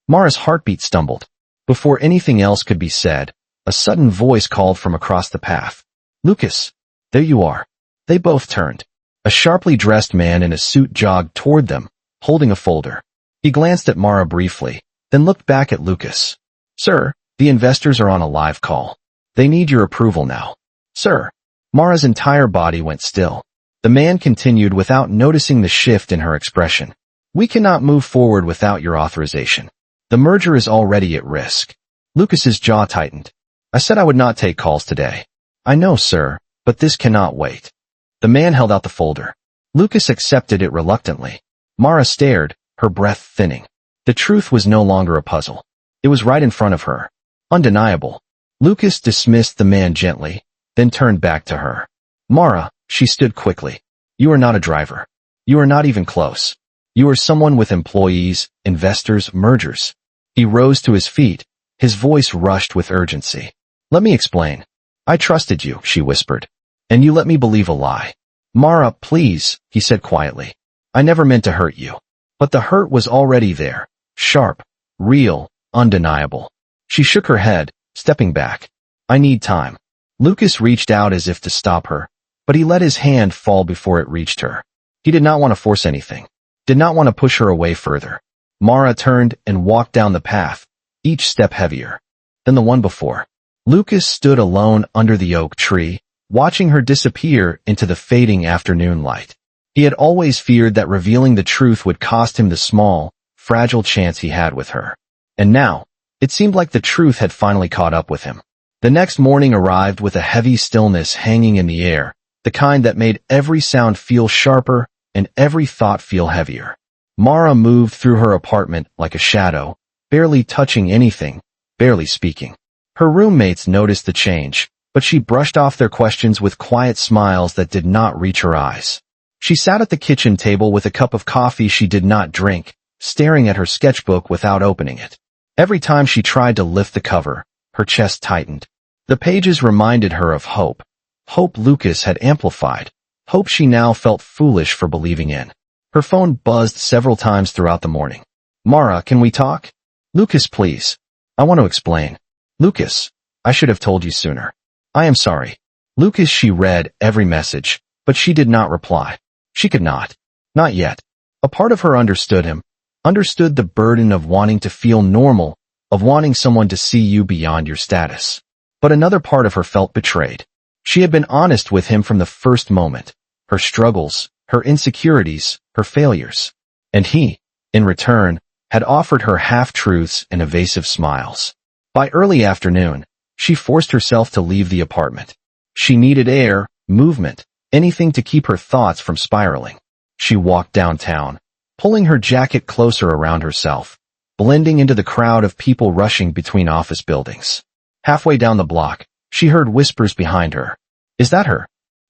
Speaker 1: Mara's heartbeat stumbled. Before anything else could be said, a sudden voice called from across the path. Lucas, there you are. They both turned. A sharply dressed man in a suit jogged toward them, holding a folder. He glanced at Mara briefly, then looked back at Lucas. Sir, the investors are on a live call. They need your approval now. Sir. Mara's entire body went still. The man continued without noticing the shift in her expression. We cannot move forward without your authorization. The merger is already at risk. Lucas's jaw tightened. I said I would not take calls today. I know, sir, but this cannot wait. The man held out the folder. Lucas accepted it reluctantly. Mara stared, her breath thinning. The truth was no longer a puzzle. It was right in front of her. Undeniable. Lucas dismissed the man gently, then turned back to her. Mara, she stood quickly. You are not a driver. You are not even close. You are someone with employees, investors, mergers. He rose to his feet, his voice rushed with urgency. Let me explain. I trusted you, she whispered. And you let me believe a lie. Mara, please, he said quietly. I never meant to hurt you. But the hurt was already there. Sharp, real, undeniable. She shook her head, stepping back. I need time. Lucas reached out as if to stop her, but he let his hand fall before it reached her. He did not want to force anything. Did not want to push her away further. Mara turned and walked down the path, each step heavier than the one before. Lucas stood alone under the oak tree, watching her disappear into the fading afternoon light. He had always feared that revealing the truth would cost him the small, fragile chance he had with her. And now, it seemed like the truth had finally caught up with him. The next morning arrived with a heavy stillness hanging in the air, the kind that made every sound feel sharper and every thought feel heavier. Mara moved through her apartment like a shadow, barely touching anything, barely speaking. Her roommates noticed the change, but she brushed off their questions with quiet smiles that did not reach her eyes. She sat at the kitchen table with a cup of coffee she did not drink, staring at her sketchbook without opening it. Every time she tried to lift the cover, her chest tightened. The pages reminded her of hope. Hope Lucas had amplified. Hope she now felt foolish for believing in. Her phone buzzed several times throughout the morning. Mara, can we talk? Lucas, please. I want to explain. Lucas, I should have told you sooner. I am sorry. Lucas, she read every message, but she did not reply. She could not. Not yet. A part of her understood him, understood the burden of wanting to feel normal, of wanting someone to see you beyond your status. But another part of her felt betrayed. She had been honest with him from the first moment. Her struggles, her insecurities, her failures. And he, in return, had offered her half-truths and evasive smiles. By early afternoon, she forced herself to leave the apartment. She needed air, movement, anything to keep her thoughts from spiraling. She walked downtown, pulling her jacket closer around herself, blending into the crowd of people rushing between office buildings. Halfway down the block, she heard whispers behind her. Is that her?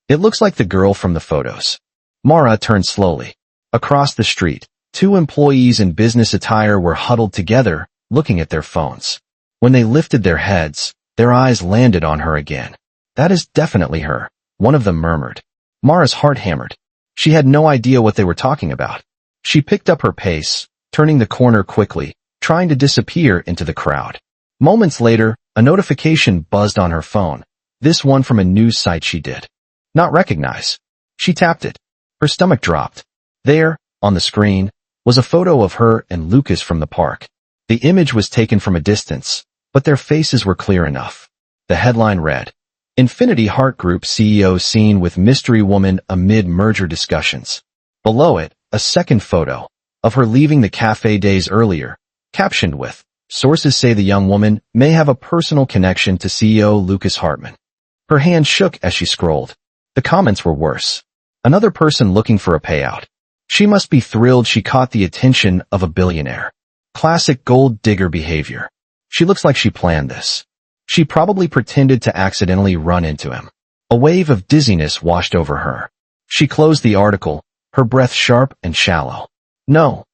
Speaker 1: It looks like the girl from the photos. Mara turned slowly. Across the street, two employees in business attire were huddled together, looking at their phones. When they lifted their heads, their eyes landed on her again. "That is definitely her," one of them murmured. Mara's heart hammered. She had no idea what they were talking about. She picked up her pace, turning the corner quickly, trying to disappear into the crowd. Moments later, a notification buzzed on her phone. This one from a news site she did not recognize. She tapped it. Her stomach dropped. There, on the screen, was a photo of her and Lucas from the park. The image was taken from a distance, but their faces were clear enough. The headline read, "Infinity Heart Group CEO seen with mystery woman amid merger discussions." Below it, a second photo of her leaving the cafe days earlier, captioned with, "Sources say the young woman may have a personal connection to CEO Lucas Hartman." Her hand shook as she scrolled. The comments were worse. Another person looking for a payout. She must be thrilled she caught the attention of a billionaire. Classic gold digger behavior. She looks like she planned this. She probably pretended to accidentally run into him. A wave of dizziness washed over her. She closed the article, her breath sharp and shallow. No,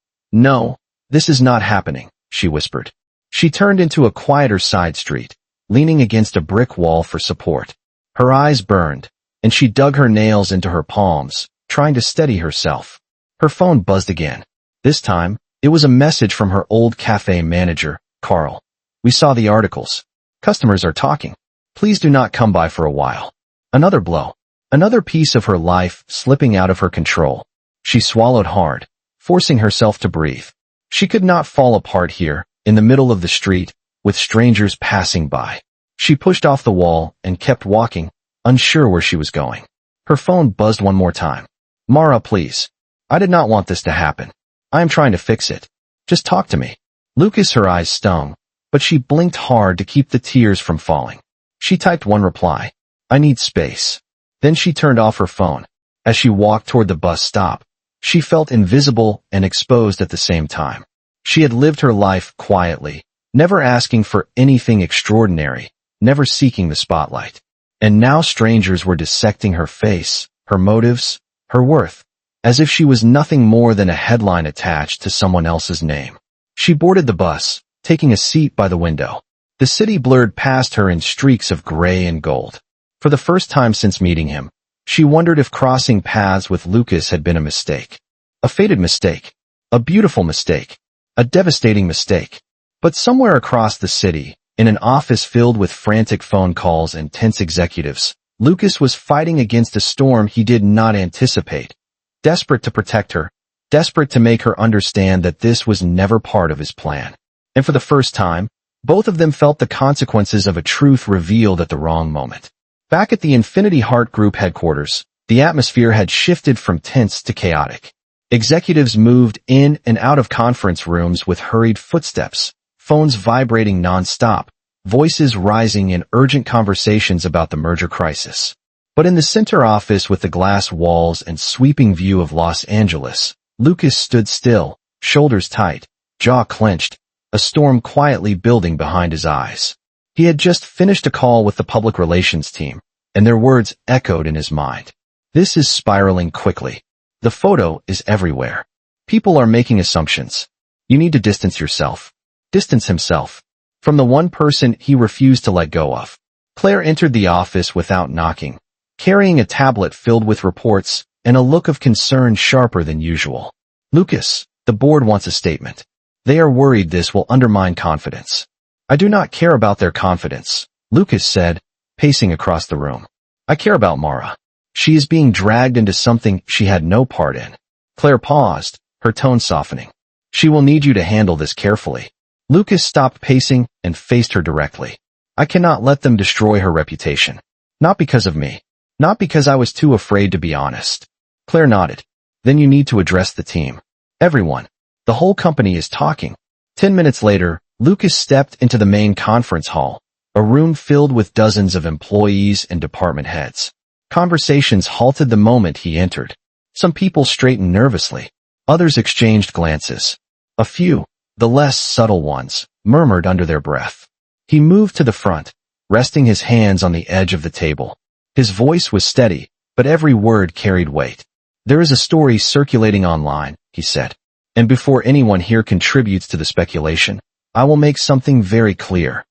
Speaker 1: this is not happening," she whispered. She turned into a quieter side street, leaning against a brick wall for support. Her eyes burned, and she dug her nails into her palms, trying to steady herself. Her phone buzzed again. This time, it was a message from her old cafe manager, Carl. "We saw the articles. Customers are talking. Please do not come by for a while." Another blow. Another piece of her life slipping out of her control. She swallowed hard, forcing herself to breathe. She could not fall apart here, in the middle of the street, with strangers passing by. She pushed off the wall and kept walking, unsure where she was going. Her phone buzzed one more time. "Mara, please. I did not want this to happen. I am trying to fix it. Just talk to me." Lucas, her eyes stung, but she blinked hard to keep the tears from falling. She typed one reply, "I need space." Then she turned off her phone. As she walked toward the bus stop, she felt invisible and exposed at the same time. She had lived her life quietly, never asking for anything extraordinary, never seeking the spotlight. And now strangers were dissecting her face, her motives, her worth, as if she was nothing more than a headline attached to someone else's name. She boarded the bus, taking a seat by the window. The city blurred past her in streaks of gray and gold. For the first time since meeting him, she wondered if crossing paths with Lucas had been a mistake. A fated mistake. A beautiful mistake. A devastating mistake. But somewhere across the city, in an office filled with frantic phone calls and tense executives, Lucas was fighting against a storm he did not anticipate. Desperate to protect her, desperate to make her understand that this was never part of his plan. And for the first time, both of them felt the consequences of a truth revealed at the wrong moment. Back at the Infinity Heart Group headquarters, the atmosphere had shifted from tense to chaotic. Executives moved in and out of conference rooms with hurried footsteps, phones vibrating non-stop, voices rising in urgent conversations about the merger crisis. But in the center office with the glass walls and sweeping view of Los Angeles, Lucas stood still, shoulders tight, jaw clenched, a storm quietly building behind his eyes. He had just finished a call with the public relations team, and their words echoed in his mind. This is spiraling quickly. The photo is everywhere. People are making assumptions. You need to distance yourself. Distance himself from the one person he refused to let go of. Claire entered the office without knocking, carrying a tablet filled with reports and a look of concern sharper than usual. "Lucas, the board wants a statement. They are worried this will undermine confidence." "I do not care about their confidence," Lucas said, pacing across the room. "I care about Mara. She is being dragged into something she had no part in." Claire paused, her tone softening. "She will need you to handle this carefully." Lucas stopped pacing and faced her directly. "I cannot let them destroy her reputation. Not because of me. Not because I was too afraid to be honest." Claire nodded. "Then you need to address the team. Everyone. The whole company is talking." 10 minutes later, Lucas stepped into the main conference hall, a room filled with dozens of employees and department heads. Conversations halted the moment he entered. Some people straightened nervously. Others exchanged glances. A few, the less subtle ones, murmured under their breath. He moved to the front, resting his hands on the edge of the table. His voice was steady, but every word carried weight. "There is a story circulating online," he said. "And before anyone here contributes to the speculation, I will make something very clear.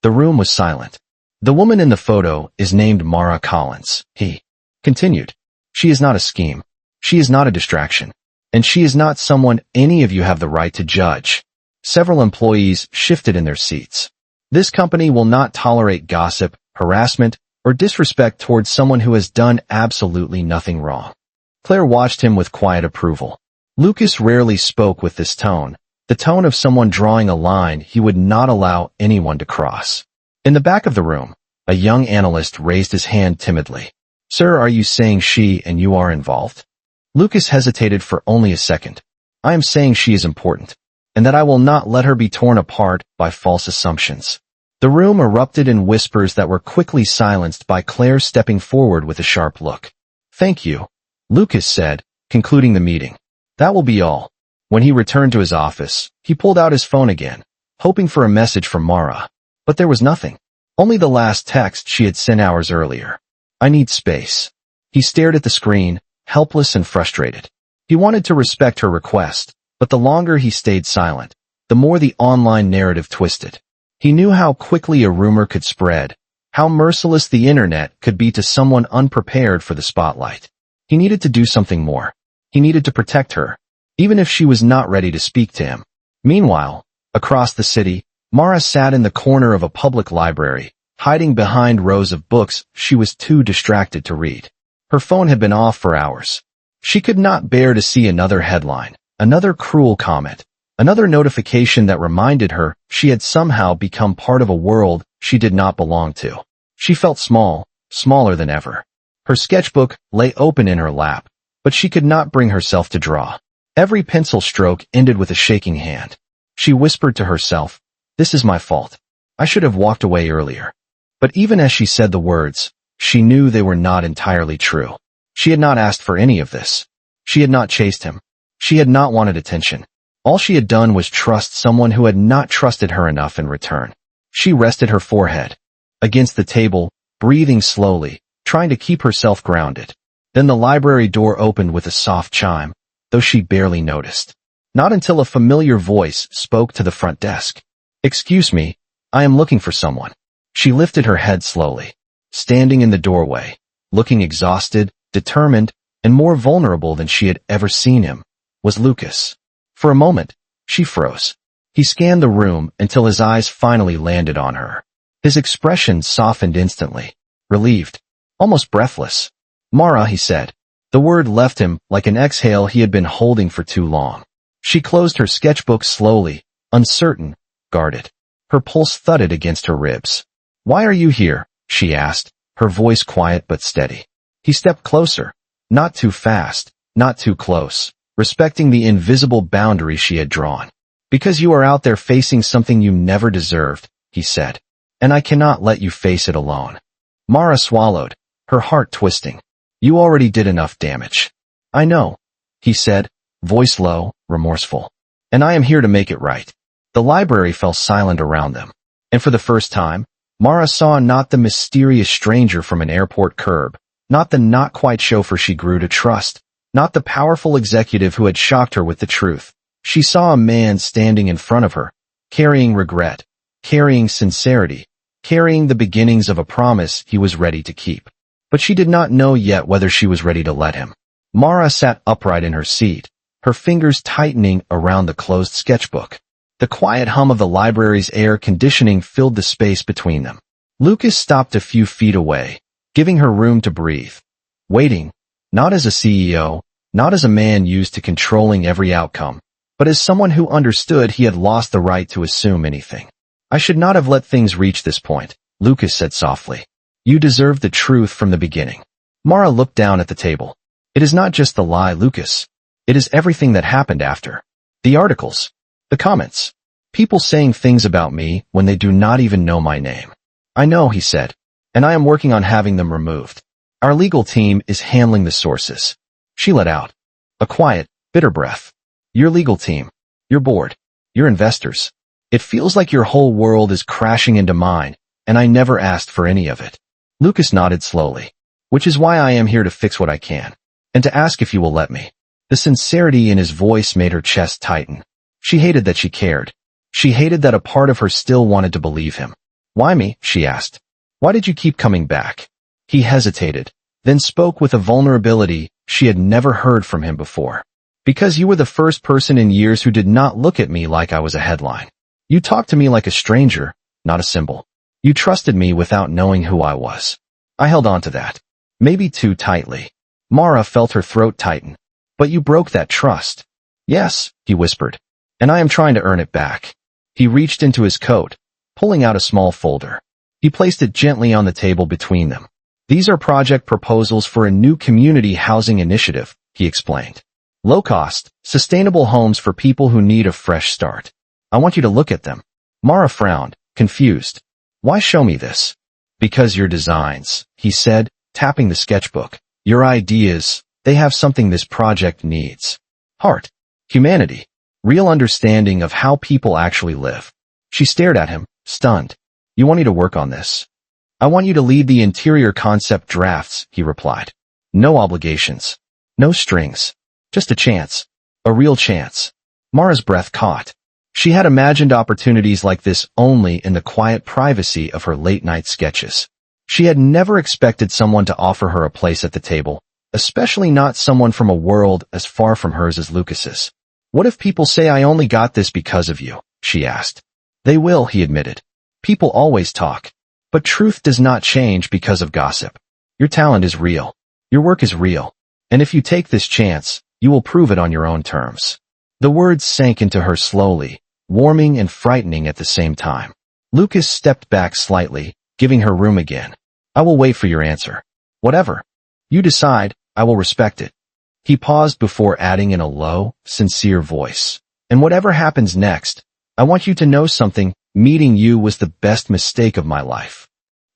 Speaker 1: The room was silent. The woman in the photo is named Mara Collins, he continued. She is not a scheme. She is not a distraction. And she is not someone any of you have the right to judge. Several employees shifted in their seats. This company will not tolerate gossip, harassment, or disrespect towards someone who has done absolutely nothing wrong. Claire watched him with quiet approval. Lucas rarely spoke with this tone, the tone of someone drawing a line he would not allow anyone to cross. In the back of the room, a young analyst raised his hand timidly. Sir, are you saying she and you are involved? Lucas hesitated for only a second. I am saying she is important, and that I will not let her be torn apart by false assumptions. The room erupted in whispers that were quickly silenced by Claire stepping forward with a sharp look. Thank you, Lucas said, concluding the meeting. That will be all. When he returned to his office, he pulled out his phone again, hoping for a message from Mara. But there was nothing. Only the last text she had sent hours earlier. I need space. He stared at the screen, helpless and frustrated. He wanted to respect her request, but the longer he stayed silent, the more the online narrative twisted. He knew how quickly a rumor could spread, how merciless the internet could be to someone unprepared for the spotlight. He needed to do something more. He needed to protect her, even if she was not ready to speak to him. Meanwhile, across the city, Mara sat in the corner of a public library, hiding behind rows of books she was too distracted to read. Her phone had been off for hours. She could not bear to see another headline, another cruel comment, another notification that reminded her she had somehow become part of a world she did not belong to. She felt small, smaller than ever. Her sketchbook lay open in her lap, but she could not bring herself to draw. Every pencil stroke ended with a shaking hand. She whispered to herself, "This is my fault. I should have walked away earlier." But even as she said the words, she knew they were not entirely true. She had not asked for any of this. She had not chased him. She had not wanted attention. All she had done was trust someone who had not trusted her enough in return. She rested her forehead against the table, breathing slowly, trying to keep herself grounded. Then the library door opened with a soft chime, though she barely noticed. Not until a familiar voice spoke to the front desk. "Excuse me, I am looking for someone." She lifted her head slowly. Standing in the doorway, looking exhausted, determined, and more vulnerable than she had ever seen him, was Lucas. For a moment, she froze. He scanned the room until his eyes finally landed on her. His expression softened instantly, relieved, almost breathless. "Mara," he said. The word left him like an exhale he had been holding for too long. She closed her sketchbook slowly, uncertain, guarded. Her pulse thudded against her ribs. "Why are you here?" she asked, her voice quiet but steady. He stepped closer, not too fast, not too close, respecting the invisible boundary she had drawn. "Because you are out there facing something you never deserved," he said, "and I cannot let you face it alone." Mara swallowed, her heart twisting. "You already did enough damage." "I know," he said, voice low, remorseful. "And I am here to make it right." The library fell silent around them, and for the first time, Mara saw not the mysterious stranger from an airport curb, not the not-quite chauffeur she grew to trust, not the powerful executive who had shocked her with the truth. She saw a man standing in front of her, carrying regret, carrying sincerity, carrying the beginnings of a promise he was ready to keep. But she did not know yet whether she was ready to let him. Mara sat upright in her seat, her fingers tightening around the closed sketchbook. The quiet hum of the library's air conditioning filled the space between them. Lucas stopped a few feet away, giving her room to breathe. Waiting, not as a CEO, not as a man used to controlling every outcome, but as someone who understood he had lost the right to assume anything. "I should not have let things reach this point," Lucas said softly. "You deserved the truth from the beginning." Mara looked down at the table. "It is not just the lie, Lucas. It is everything that happened after. The articles. The comments. People saying things about me when they do not even know my name." "I know," he said, "and I am working on having them removed. Our legal team is handling the sources." She let out a quiet, bitter breath. "Your legal team, your board, your investors. It feels like your whole world is crashing into mine, and I never asked for any of it." Lucas nodded slowly. "Which is why I am here to fix what I can, and to ask if you will let me." The sincerity in his voice made her chest tighten. She hated that she cared. She hated that a part of her still wanted to believe him. Why me? She asked. Why did you keep coming back? He hesitated, then spoke with a vulnerability she had never heard from him before. Because you were the first person in years who did not look at me like I was a headline. You talked to me like a stranger, not a symbol. You trusted me without knowing who I was. I held on to that. Maybe too tightly. Mara felt her throat tighten. But you broke that trust. Yes, he whispered. And I am trying to earn it back. He reached into his coat, pulling out a small folder. He placed it gently on the table between them. These are project proposals for a new community housing initiative, he explained. Low-cost, sustainable homes for people who need a fresh start. I want you to look at them. Mara frowned, confused. Why show me this? Because your designs, he said, tapping the sketchbook. Your ideas, they have something this project needs. Heart. Humanity. Real understanding of how people actually live. She stared at him, stunned. You want me to work on this? I want you to lead the interior concept drafts, he replied. No obligations. No strings. Just a chance. A real chance. Mara's breath caught. She had imagined opportunities like this only in the quiet privacy of her late-night sketches. She had never expected someone to offer her a place at the table, especially not someone from a world as far from hers as Lucas's. What if people say I only got this because of you? She asked. They will, he admitted. People always talk. But truth does not change because of gossip. Your talent is real. Your work is real. And if you take this chance, you will prove it on your own terms. The words sank into her slowly, warming and frightening at the same time. Lucas stepped back slightly, giving her room again. I will wait for your answer. Whatever. You decide, I will respect it. He paused before adding in a low, sincere voice. And whatever happens next, I want you to know something. Meeting you was the best mistake of my life.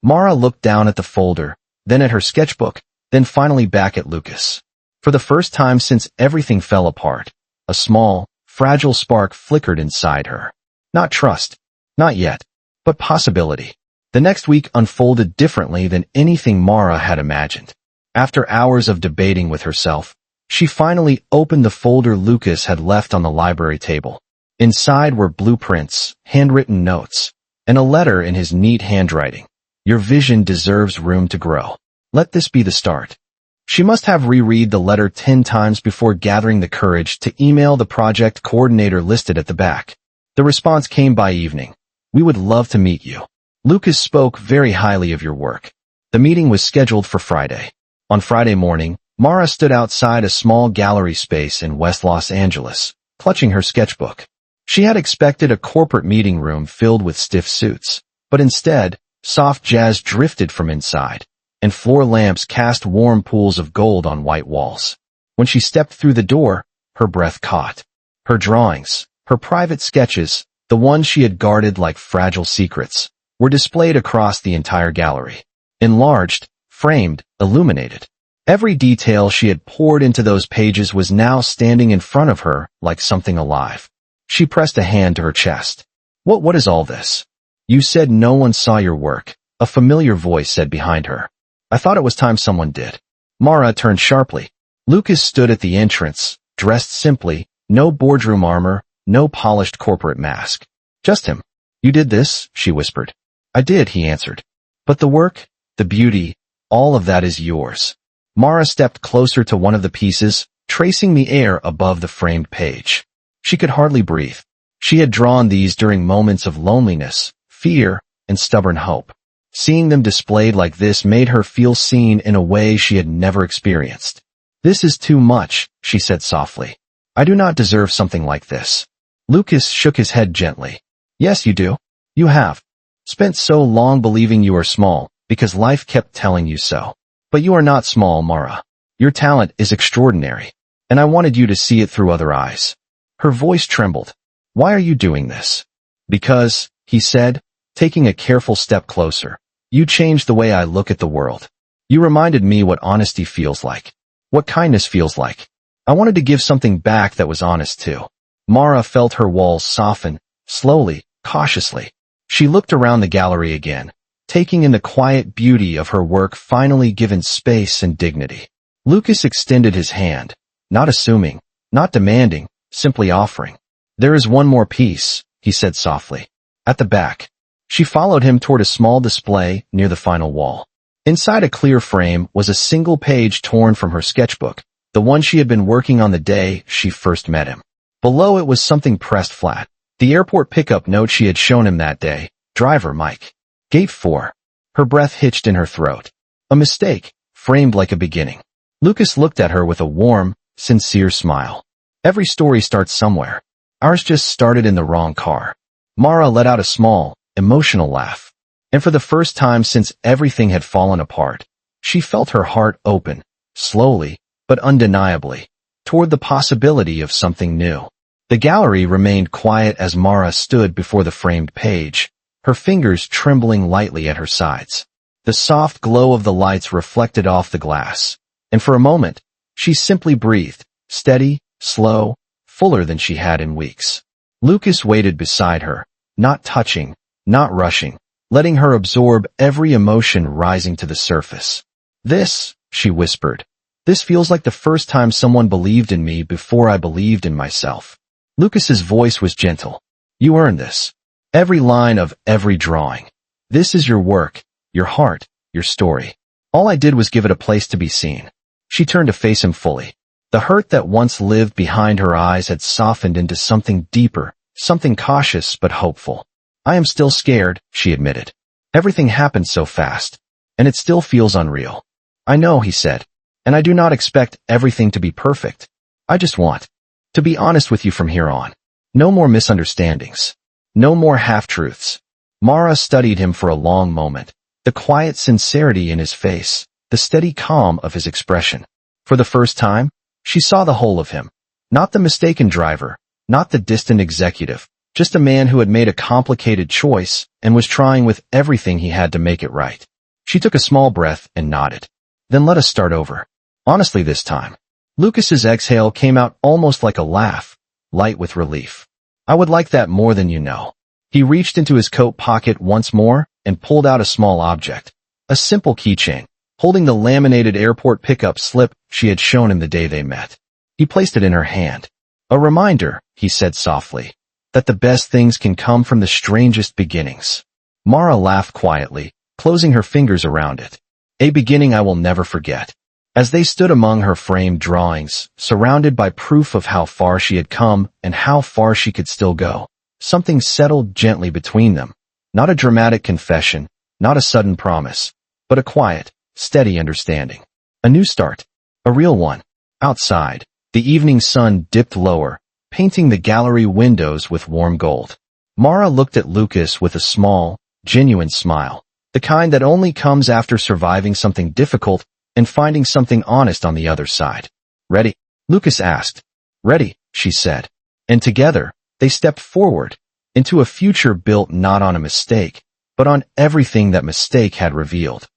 Speaker 1: Mara looked down at the folder, then at her sketchbook, then finally back at Lucas. For the first time since everything fell apart, a small, fragile spark flickered inside her. Not trust. Not yet. But possibility. The next week unfolded differently than anything Mara had imagined. After hours of debating with herself, she finally opened the folder Lucas had left on the library table. Inside were blueprints, handwritten notes, and a letter in his neat handwriting. Your vision deserves room to grow. Let this be the start. She must have reread the letter 10 times before gathering the courage to email the project coordinator listed at the back. The response came by evening. We would love to meet you. Lucas spoke very highly of your work. The meeting was scheduled for Friday. On Friday morning, Mara stood outside a small gallery space in West Los Angeles, clutching her sketchbook. She had expected a corporate meeting room filled with stiff suits, but instead, soft jazz drifted from inside, and floor lamps cast warm pools of gold on white walls. When she stepped through the door, her breath caught. Her drawings, her private sketches, the ones she had guarded like fragile secrets, were displayed across the entire gallery. Enlarged, framed, illuminated. Every detail she had poured into those pages was now standing in front of her like something alive. She pressed a hand to her chest. What is all this? You said no one saw your work, a familiar voice said behind her. I thought it was time someone did. Mara turned sharply. Lucas stood at the entrance, dressed simply, no boardroom armor, no polished corporate mask. Just him. You did this? She whispered. I did, he answered. But the work, the beauty, all of that is yours. Mara stepped closer to one of the pieces, tracing the air above the framed page. She could hardly breathe. She had drawn these during moments of loneliness, fear, and stubborn hope. Seeing them displayed like this made her feel seen in a way she had never experienced. This is too much, she said softly. I do not deserve something like this. Lucas shook his head gently. Yes, you do. You have. Spent so long believing you are small, because life kept telling you so. But you are not small, Mara. Your talent is extraordinary, and I wanted you to see it through other eyes. Her voice trembled. Why are you doing this? Because, he said, taking a careful step closer, you changed the way I look at the world. You reminded me what honesty feels like. What kindness feels like. I wanted to give something back that was honest too. Mara felt her walls soften, slowly, cautiously. She looked around the gallery again, taking in the quiet beauty of her work finally given space and dignity. Lucas extended his hand, not assuming, not demanding, simply offering. There is one more piece, he said softly. At the back. She followed him toward a small display near the final wall. Inside a clear frame was a single page torn from her sketchbook, the one she had been working on the day she first met him. Below it was something pressed flat, the airport pickup note she had shown him that day. Driver Mike. Gate 4. Her breath hitched in her throat. A mistake, framed like a beginning. Lucas looked at her with a warm, sincere smile. Every story starts somewhere. Ours just started in the wrong car. Mara let out a small, emotional laugh. And for the first time since everything had fallen apart, she felt her heart open, slowly, but undeniably, toward the possibility of something new. The gallery remained quiet as Mara stood before the framed page, her fingers trembling lightly at her sides. The soft glow of the lights reflected off the glass, and for a moment, she simply breathed, steady, slow, fuller than she had in weeks. Lucas waited beside her, not touching, not rushing, letting her absorb every emotion rising to the surface. This, she whispered, this feels like the first time someone believed in me before I believed in myself. Lucas's voice was gentle. You earned this. Every line of every drawing. This is your work, your heart, your story. All I did was give it a place to be seen. She turned to face him fully. The hurt that once lived behind her eyes had softened into something deeper, something cautious but hopeful. I am still scared, she admitted. Everything happened so fast, and it still feels unreal. I know, he said, and I do not expect everything to be perfect. I just want to be honest with you from here on. No more misunderstandings. No more half-truths. Mara studied him for a long moment, the quiet sincerity in his face, the steady calm of his expression. For the first time, she saw the whole of him. Not the mistaken driver, not the distant executive, just a man who had made a complicated choice and was trying with everything he had to make it right. She took a small breath and nodded. Then let us start over. Honestly this time. Lucas's exhale came out almost like a laugh, light with relief. I would like that more than you know. He reached into his coat pocket once more and pulled out a small object. A simple keychain, holding the laminated airport pickup slip she had shown him the day they met. He placed it in her hand. A reminder, he said softly, that the best things can come from the strangest beginnings. Mara laughed quietly, closing her fingers around it. A beginning I will never forget. As they stood among her framed drawings, surrounded by proof of how far she had come and how far she could still go, something settled gently between them. Not a dramatic confession, not a sudden promise, but a quiet, steady understanding. A new start. A real one. Outside, the evening sun dipped lower, painting the gallery windows with warm gold. Mara looked at Lucas with a small, genuine smile, the kind that only comes after surviving something difficult and finding something honest on the other side. Ready? Lucas asked. Ready, she said. And together, they stepped forward, into a future built not on a mistake, but on everything that mistake had revealed.